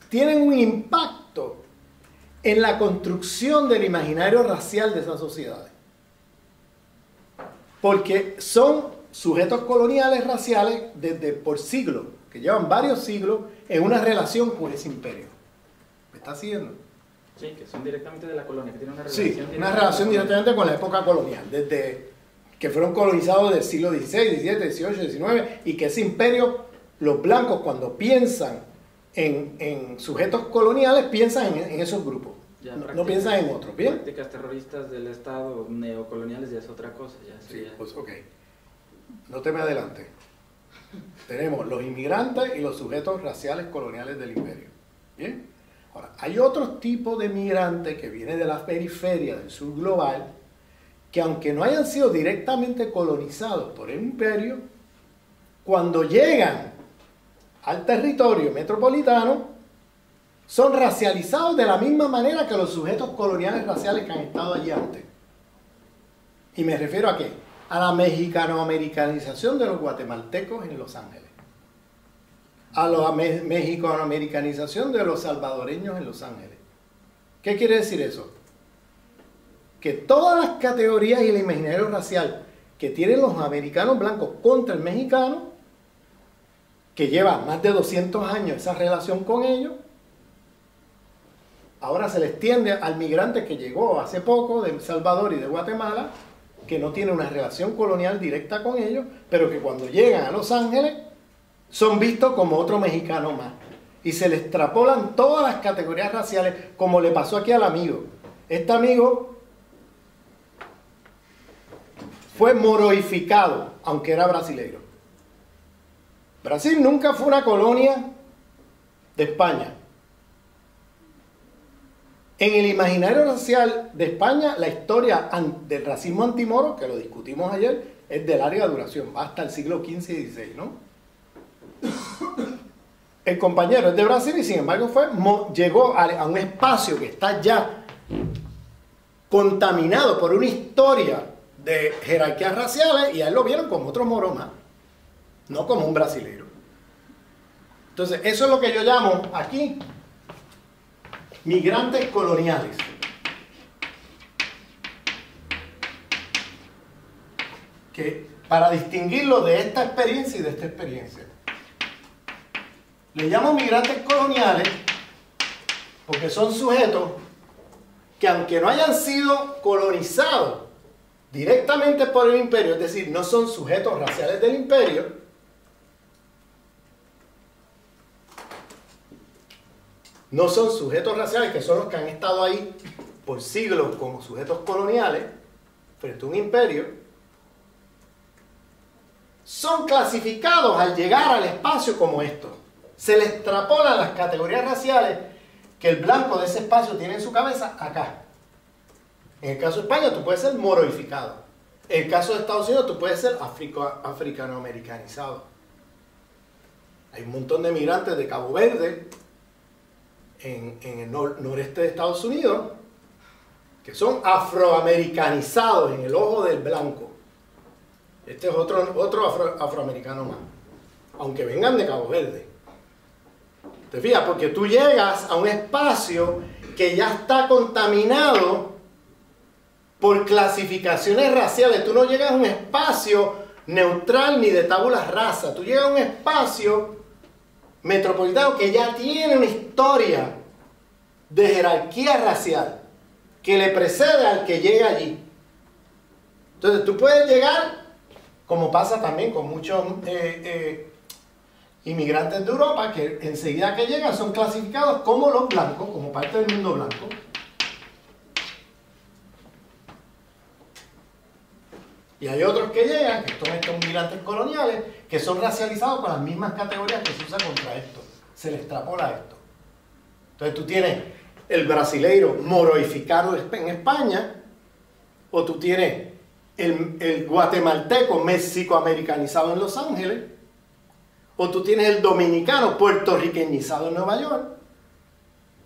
tienen un impacto en la construcción del imaginario racial de esas sociedades. Porque son sujetos coloniales raciales desde por siglos, que llevan varios siglos en una relación con ese imperio. ¿Me está siguiendo? Sí, que son directamente de la colonia, que tienen una Sí, relación, una relación directamente con la época colonial, desde que fueron colonizados del siglo XVI, XVII, XVIII, XIX, y que ese imperio, los blancos cuando piensan en sujetos coloniales, piensan en esos grupos, no piensan en otros, ¿bien? Prácticas terroristas del Estado neocoloniales ya es otra cosa. Ya Sí, pues ok, no te me adelante. Tenemos los inmigrantes y los sujetos raciales coloniales del imperio, ¿bien? Ahora, hay otro tipo de migrante que viene de la periferia del sur global, que aunque no hayan sido directamente colonizados por el imperio, cuando llegan al territorio metropolitano, son racializados de la misma manera que los sujetos coloniales raciales que han estado allí antes. ¿Y me refiero a qué? A la mexicanoamericanización de los guatemaltecos en Los Ángeles, a la mexicanoamericanización de los salvadoreños en Los Ángeles. ¿Qué quiere decir eso? Que todas las categorías y el imaginario racial que tienen los americanos blancos contra el mexicano, que lleva más de 200 años esa relación con ellos, ahora se les tiende al migrante que llegó hace poco de El Salvador y de Guatemala, que no tiene una relación colonial directa con ellos, pero que cuando llegan a Los Ángeles son vistos como otro mexicano más. Y se les extrapolan todas las categorías raciales, como le pasó aquí al amigo. Este amigo fue moroificado, aunque era brasileiro. Brasil nunca fue una colonia de España. En el imaginario racial de España, la historia del racismo antimoro, que lo discutimos ayer, es de larga duración, va hasta el siglo XV y XVI, ¿no? El compañero es de Brasil y sin embargo llegó a un espacio que está ya contaminado por una historia de jerarquías raciales y a él lo vieron como otro moro más, no como un brasilero. Entonces, eso es lo que yo llamo aquí migrantes coloniales. Que para distinguirlo de esta experiencia y de esta experiencia, le llamo migrantes coloniales porque son sujetos que, aunque no hayan sido colonizados directamente por el imperio, es decir, no son sujetos raciales del imperio, no son sujetos raciales, que son los que han estado ahí por siglos como sujetos coloniales frente a un imperio, son clasificados al llegar al espacio como estos. Se les extrapolan las categorías raciales que el blanco de ese espacio tiene en su cabeza acá. En el caso de España tú puedes ser moroificado. En el caso de Estados Unidos tú puedes ser africanoamericanizado. Hay un montón de migrantes de Cabo Verde en el noreste de Estados Unidos que son afroamericanizados en el ojo del blanco. Este es otro afroamericano más, aunque vengan de Cabo Verde. ¿Te fijas? Porque tú llegas a un espacio que ya está contaminado por clasificaciones raciales. Tú no llegas a un espacio neutral ni de tabula rasa. Tú llegas a un espacio metropolitano que ya tiene una historia de jerarquía racial que le precede al que llega allí. Entonces tú puedes llegar, como pasa también con muchos inmigrantes de Europa, que enseguida que llegan son clasificados como los blancos, como parte del mundo blanco. Y hay otros que llegan, que son estos migrantes coloniales, que son racializados con las mismas categorías que se usan contra esto. Se les extrapola esto. Entonces tú tienes el brasileiro moroificado en España, o tú tienes el guatemalteco mexicoamericanizado en Los Ángeles, o tú tienes el dominicano puertorriqueñizado en Nueva York,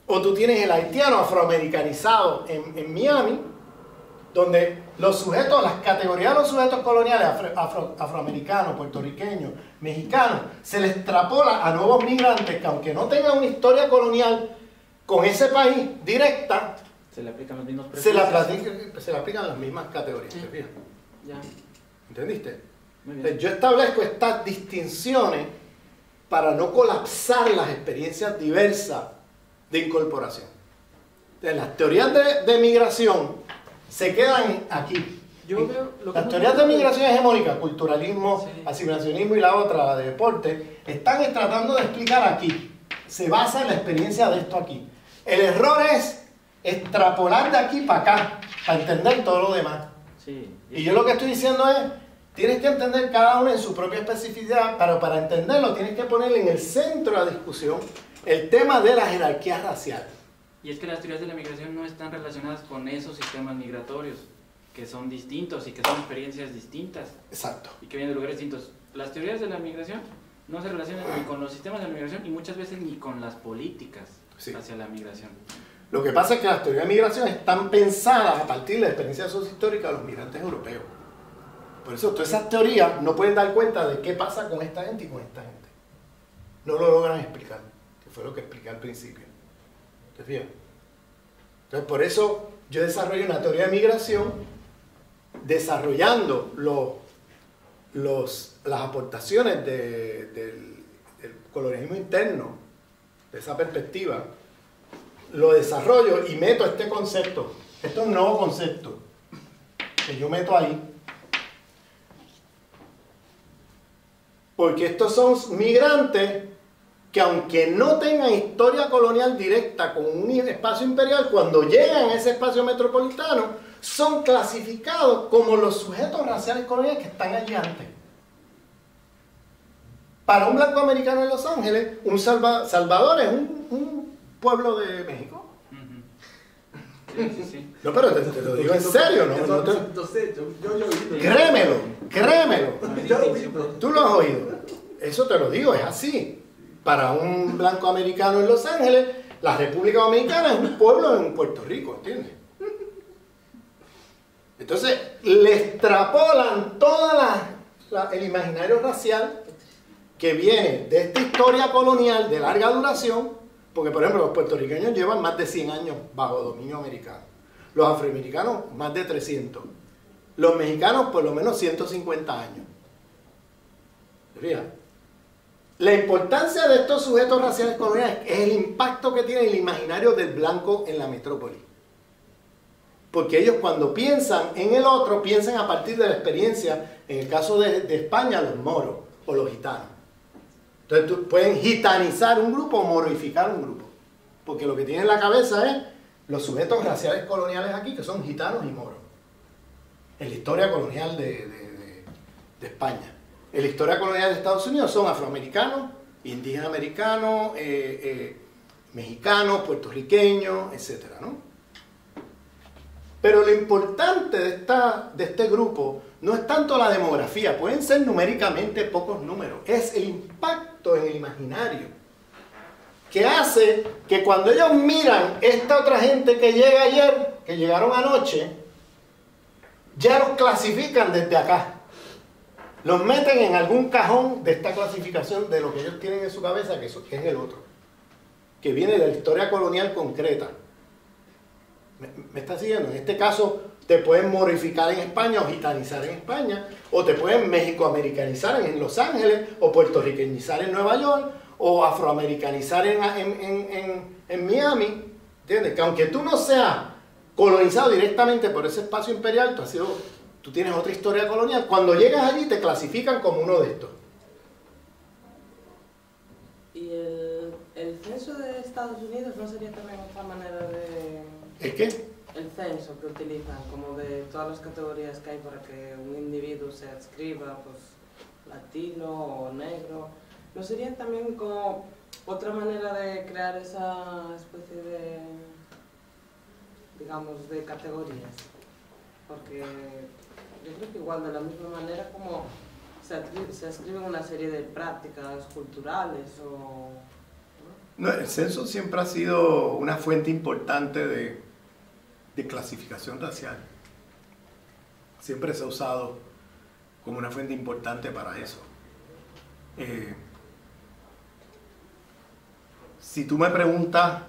o tú tienes el haitiano afroamericanizado en Miami, donde los sujetos, las categorías de los sujetos coloniales afroamericanos, puertorriqueños, mexicanos, se les extrapola a nuevos migrantes que aunque no tengan una historia colonial con ese país directa, se le aplican los mismos se le prejuicios. aplican las mismas categorías. ¿Te fijas? Ya. ¿Entendiste? Muy bien. Entonces, yo establezco estas distinciones para no colapsar las experiencias diversas de incorporación. Entonces, las teorías de migración se quedan aquí. Yo veo lo que Las teorías de migración hegemónica, culturalismo, Sí. asimilacionismo y la otra, la de deporte, están tratando de explicar aquí. Se basa en la experiencia de esto aquí. El error es extrapolar de aquí para acá, para entender todo lo demás. Sí. Y yo lo que estoy diciendo es, tienes que entender cada uno en su propia especificidad, pero para entenderlo tienes que ponerle en el centro de la discusión el tema de la jerarquía racial. Y es que las teorías de la migración no están relacionadas con esos sistemas migratorios, que son distintos y que son experiencias distintas Exacto. y que vienen de lugares distintos. Las teorías de la migración no se relacionan ni con los sistemas de la migración y muchas veces ni con las políticas Sí. hacia la migración. Lo que pasa es que las teorías de migración están pensadas a partir de la experiencia sociohistórica de los migrantes europeos. Por eso todas esas teorías no pueden dar cuenta de qué pasa con esta gente y con esta gente. No lo logran explicar, que fue lo que expliqué al principio. ¿Te fijas? Entonces por eso yo desarrollo una teoría de migración desarrollando las aportaciones del colonialismo interno, de esa perspectiva. Lo desarrollo y meto este concepto. Esto es un nuevo concepto que yo meto ahí. Porque estos son migrantes que aunque no tengan historia colonial directa con un espacio imperial, cuando llegan a ese espacio metropolitano, son clasificados como los sujetos raciales coloniales que están allí antes. Para un blanco americano en Los Ángeles, Salvador es un pueblo de México. Sí. No, pero te lo digo en serio, ¿no? Sé, yo he oído. Créemelo. Yo he oído. Tú lo has oído. Eso te lo digo, es así. Para un blanco americano en Los Ángeles, la República Dominicana es un pueblo en Puerto Rico, ¿entiendes? Entonces, le extrapolan todo el imaginario racial que viene de esta historia colonial de larga duración, porque por ejemplo los puertorriqueños llevan más de 100 años bajo dominio americano, los afroamericanos más de 300, los mexicanos por lo menos 150 años. Fíjate. La importancia de estos sujetos raciales coloniales es el impacto que tiene el imaginario del blanco en la metrópoli. Porque ellos cuando piensan en el otro, piensan a partir de la experiencia, en el caso de España, los moros o los gitanos. Entonces pueden gitanizar un grupo o moroificar un grupo. porque lo que tiene en la cabeza es los sujetos raciales coloniales aquí, que son gitanos y moros, en la historia colonial de España. En la historia colonial de Estados Unidos son afroamericanos, indígenas americanos, mexicanos, puertorriqueños, etc., ¿no? Pero lo importante de este grupo no es tanto la demografía, pueden ser numéricamente pocos números, es el impacto en el imaginario que hace que cuando ellos miran esta otra gente que llega ayer, que llegaron anoche, ya los clasifican desde acá. Los meten en algún cajón de esta clasificación de lo que ellos tienen en su cabeza, que es el otro, que viene de la historia colonial concreta. ¿Me está siguiendo? En este caso te pueden morificar en España o gitanizar en España, o te pueden mexicoamericanizar en Los Ángeles, o puertorriqueñizar en Nueva York, o afroamericanizar en Miami. ¿Entiendes? Que aunque tú no seas colonizado directamente por ese espacio imperial, tú tienes otra historia colonial. Cuando llegas allí te clasifican como uno de estos. ¿Y el censo de Estados Unidos no sería también otra manera de...? ¿Es qué? El censo que utilizan, como de todas las categorías que hay para que un individuo se adscriba, pues, latino o negro. ¿No sería también como otra manera de crear esa especie de, digamos, de categorías? Porque yo creo que igual de la misma manera como se adscriben una serie de prácticas culturales o... No, el censo siempre ha sido una fuente importante de clasificación racial. Siempre se ha usado como una fuente importante para eso. Si tú me preguntas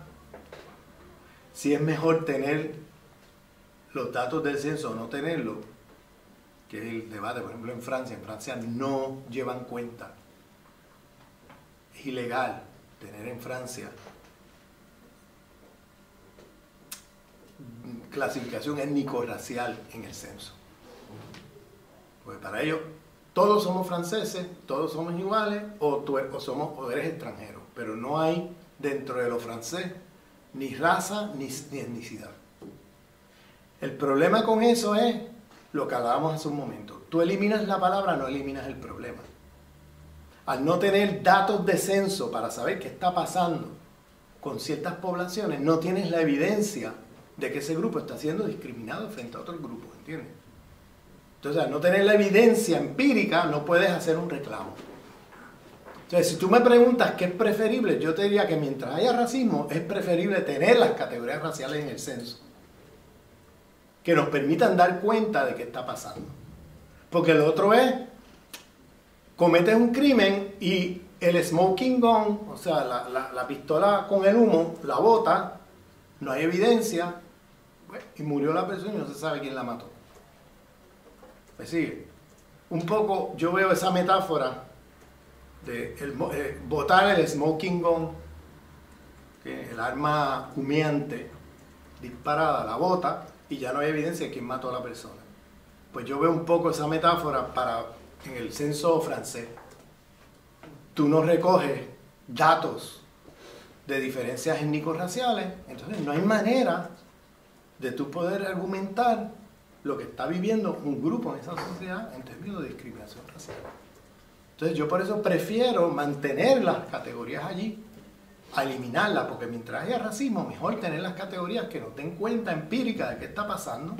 si es mejor tener los datos del censo o no tenerlo, que es el debate, por ejemplo, en Francia no llevan cuenta. Es ilegal tener en Francia clasificación étnico-racial en el censo. Porque para ellos todos somos franceses, todos somos iguales, o eres extranjero, pero no hay dentro de lo francés ni raza ni etnicidad. El problema con eso es lo que hablábamos hace un momento. Tú eliminas la palabra, no eliminas el problema. Al no tener datos de censo para saber qué está pasando con ciertas poblaciones, no tienes la evidencia de que ese grupo está siendo discriminado frente a otros grupos, ¿entiendes? Entonces, al no tener la evidencia empírica, no puedes hacer un reclamo. Entonces, si tú me preguntas qué es preferible, yo te diría que mientras haya racismo, es preferible tener las categorías raciales en el censo, que nos permitan dar cuenta de qué está pasando. Porque lo otro es, cometes un crimen y el smoking gun, o sea, la pistola con el humo, la bota, no hay evidencia, y murió la persona y no se sabe quién la mató. ¿Me sigue? Un poco yo veo esa metáfora de botar el smoking gun, que es el arma humeante disparada, la bota, y ya no hay evidencia de quién mató a la persona. Pues yo veo un poco esa metáfora en el censo francés. Tú no recoges datos de diferencias étnico-raciales, entonces no hay manera de tú poder argumentar lo que está viviendo un grupo en esa sociedad en términos de discriminación racial. Entonces yo por eso prefiero mantener las categorías allí a eliminarlas, porque mientras haya racismo, mejor tener las categorías que nos den cuenta empírica de qué está pasando.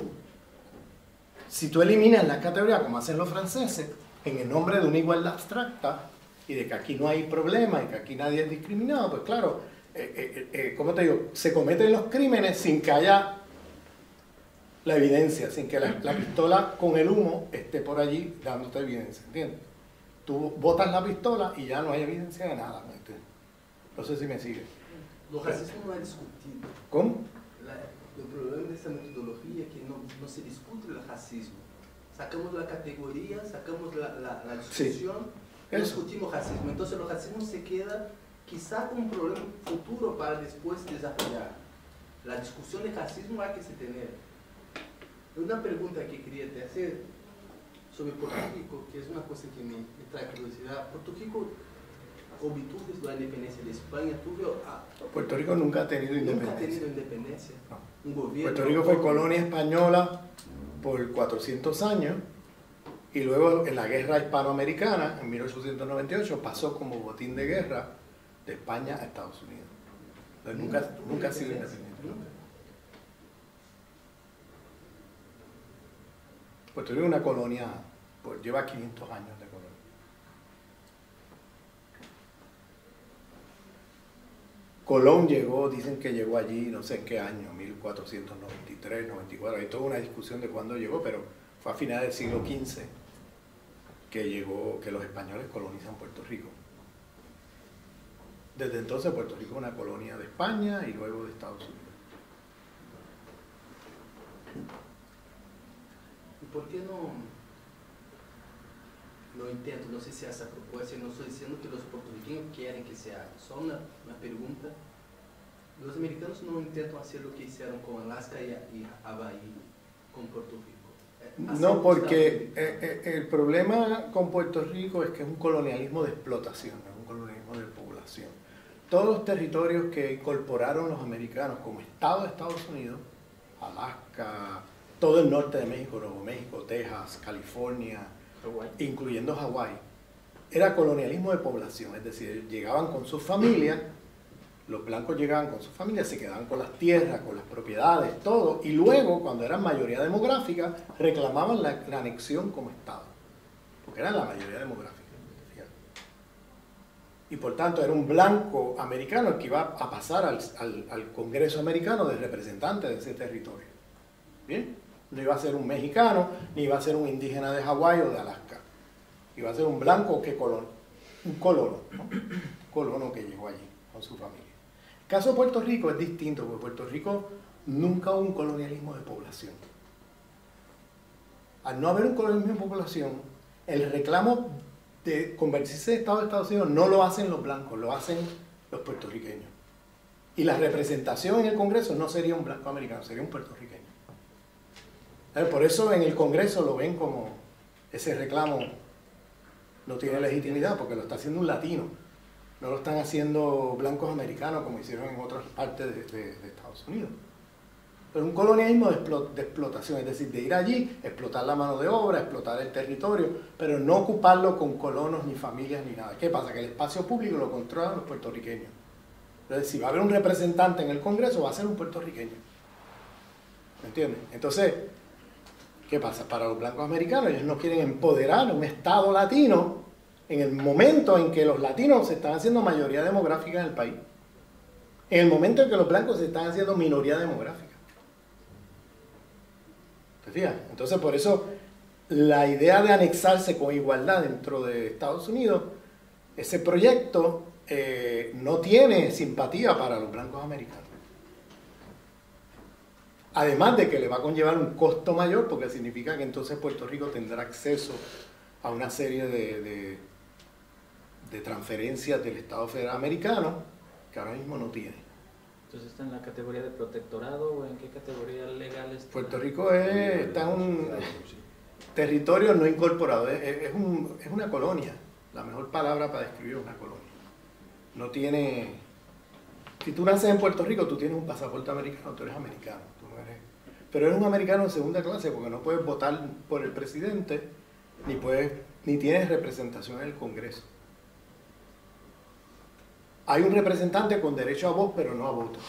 Si tú eliminas las categorías, como hacen los franceses, en el nombre de una igualdad abstracta, y de que aquí no hay problema, y que aquí nadie es discriminado, pues claro, ¿cómo te digo? Se cometen los crímenes sin que haya la evidencia, sin que la pistola con el humo esté por allí dándote evidencia, ¿entiendes? Tú botas la pistola y ya no hay evidencia de nada, ¿entiendes? No sé si me sigue. Lo racismo no es discutido. ¿Cómo? El problema de esta metodología es que no se discute el racismo. Sacamos la categoría, sacamos la discusión, sí, no discutimos racismo. Entonces el racismo se queda quizá como un problema futuro para después desarrollar. La discusión de racismo hay que se tener. Una pregunta que quería te hacer sobre Puerto Rico, que es una cosa que me trae curiosidad. Puerto Rico Ouvi, tú ves la independencia de España, tú ves Puerto Rico nunca ha tenido nunca ha independencia. tenido independencia. No. Un gobierno. Puerto Rico fue colonia española por 400 años y luego en la guerra hispanoamericana, en 1898, pasó como botín de guerra de España a Estados Unidos. Entonces, nunca ha sido independiente. ¿No? Puerto Rico es una colonia, pues, lleva 500 años de colonia. Colón llegó, dicen que llegó allí, no sé en qué año, 1493, 94, hay toda una discusión de cuándo llegó, pero fue a finales del siglo XV que llegó, que los españoles colonizan Puerto Rico. Desde entonces Puerto Rico es una colonia de España y luego de Estados Unidos. ¿Y por qué no intento, no sé si hace a propósito, no estoy diciendo que los puertorriqueños quieren que se haga, solo una pregunta. Los americanos no intentan hacer lo que hicieron con Alaska y Hawái con Puerto Rico. No, porque el problema con Puerto Rico es que es un colonialismo de explotación, es un colonialismo de población. Todos los territorios que incorporaron los americanos como Estado de Estados Unidos, Alaska, todo el norte de México, Nuevo México, Texas, California, Hawái. incluyendo Hawái, era colonialismo de población, es decir, llegaban con sus familias, los blancos llegaban con sus familias, se quedaban con las tierras, con las propiedades, todo, y luego, cuando eran mayoría demográfica, reclamaban la anexión como Estado, porque eran la mayoría demográfica. Y por tanto era un blanco americano el que iba a pasar al Congreso americano de representantes de ese territorio. ¿Bien? No iba a ser un mexicano, ni iba a ser un indígena de Hawái o de Alaska. Iba a ser un blanco que un colono, ¿no? Un colono que llegó allí con su familia. El caso de Puerto Rico es distinto, porque Puerto Rico nunca hubo un colonialismo de población. Al no haber un colonialismo de población, el reclamo de convertirse en Estado de Estados Unidos no lo hacen los blancos, lo hacen los puertorriqueños. Y la representación en el Congreso no sería un blanco americano, sería un puertorriqueño. Por eso en el Congreso lo ven como ese reclamo no tiene legitimidad, porque lo está haciendo un latino, no lo están haciendo blancos americanos como hicieron en otras partes de Estados Unidos. Pero un colonialismo de explotación, es decir, de ir allí, explotar la mano de obra, explotar el territorio, pero no ocuparlo con colonos, ni familias, ni nada. ¿Qué pasa? Que el espacio público lo controlan los puertorriqueños. Entonces, si va a haber un representante en el Congreso, va a ser un puertorriqueño. ¿Me entiendes? Entonces, ¿qué pasa? Para los blancos americanos, ellos no quieren empoderar un Estado latino en el momento en que los latinos se están haciendo mayoría demográfica en el país. En el momento en que los blancos se están haciendo minoría demográfica. ¿Te fijas? Entonces, por eso, la idea de anexarse con igualdad dentro de Estados Unidos, ese proyecto no tiene simpatía para los blancos americanos. Además de que le va a conllevar un costo mayor, porque significa que entonces Puerto Rico tendrá acceso a una serie de transferencias del Estado Federal Americano que ahora mismo no tiene. Entonces, ¿está en la categoría de protectorado o en qué categoría legal está? Puerto Rico está en un territorio no incorporado, es una colonia. La mejor palabra para describir es una colonia. No tiene... Si tú naces en Puerto Rico, tú tienes un pasaporte americano, tú eres americano. Tú no eres... Pero eres un americano de segunda clase porque no puedes votar por el presidente ni tienes representación en el Congreso. Hay un representante con derecho a voz, pero no a voto.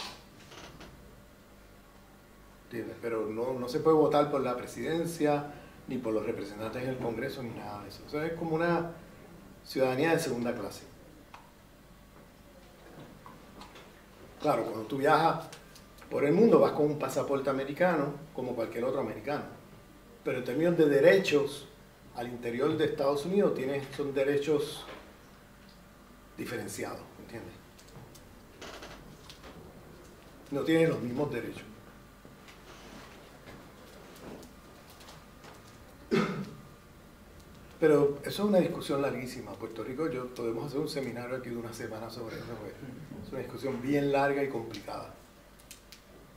¿Entiendes? Pero no se puede votar por la presidencia, ni por los representantes en el Congreso, ni nada de eso. O sea, es como una ciudadanía de segunda clase. Claro, cuando tú viajas por el mundo vas con un pasaporte americano, como cualquier otro americano. Pero en términos de derechos, al interior de Estados Unidos son derechos diferenciados. ¿Entiendes? No tienen los mismos derechos. Pero eso es una discusión larguísima. Puerto Rico, podemos hacer un seminario aquí de una semana sobre eso. Es una discusión bien larga y complicada.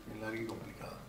Bien larga y complicada.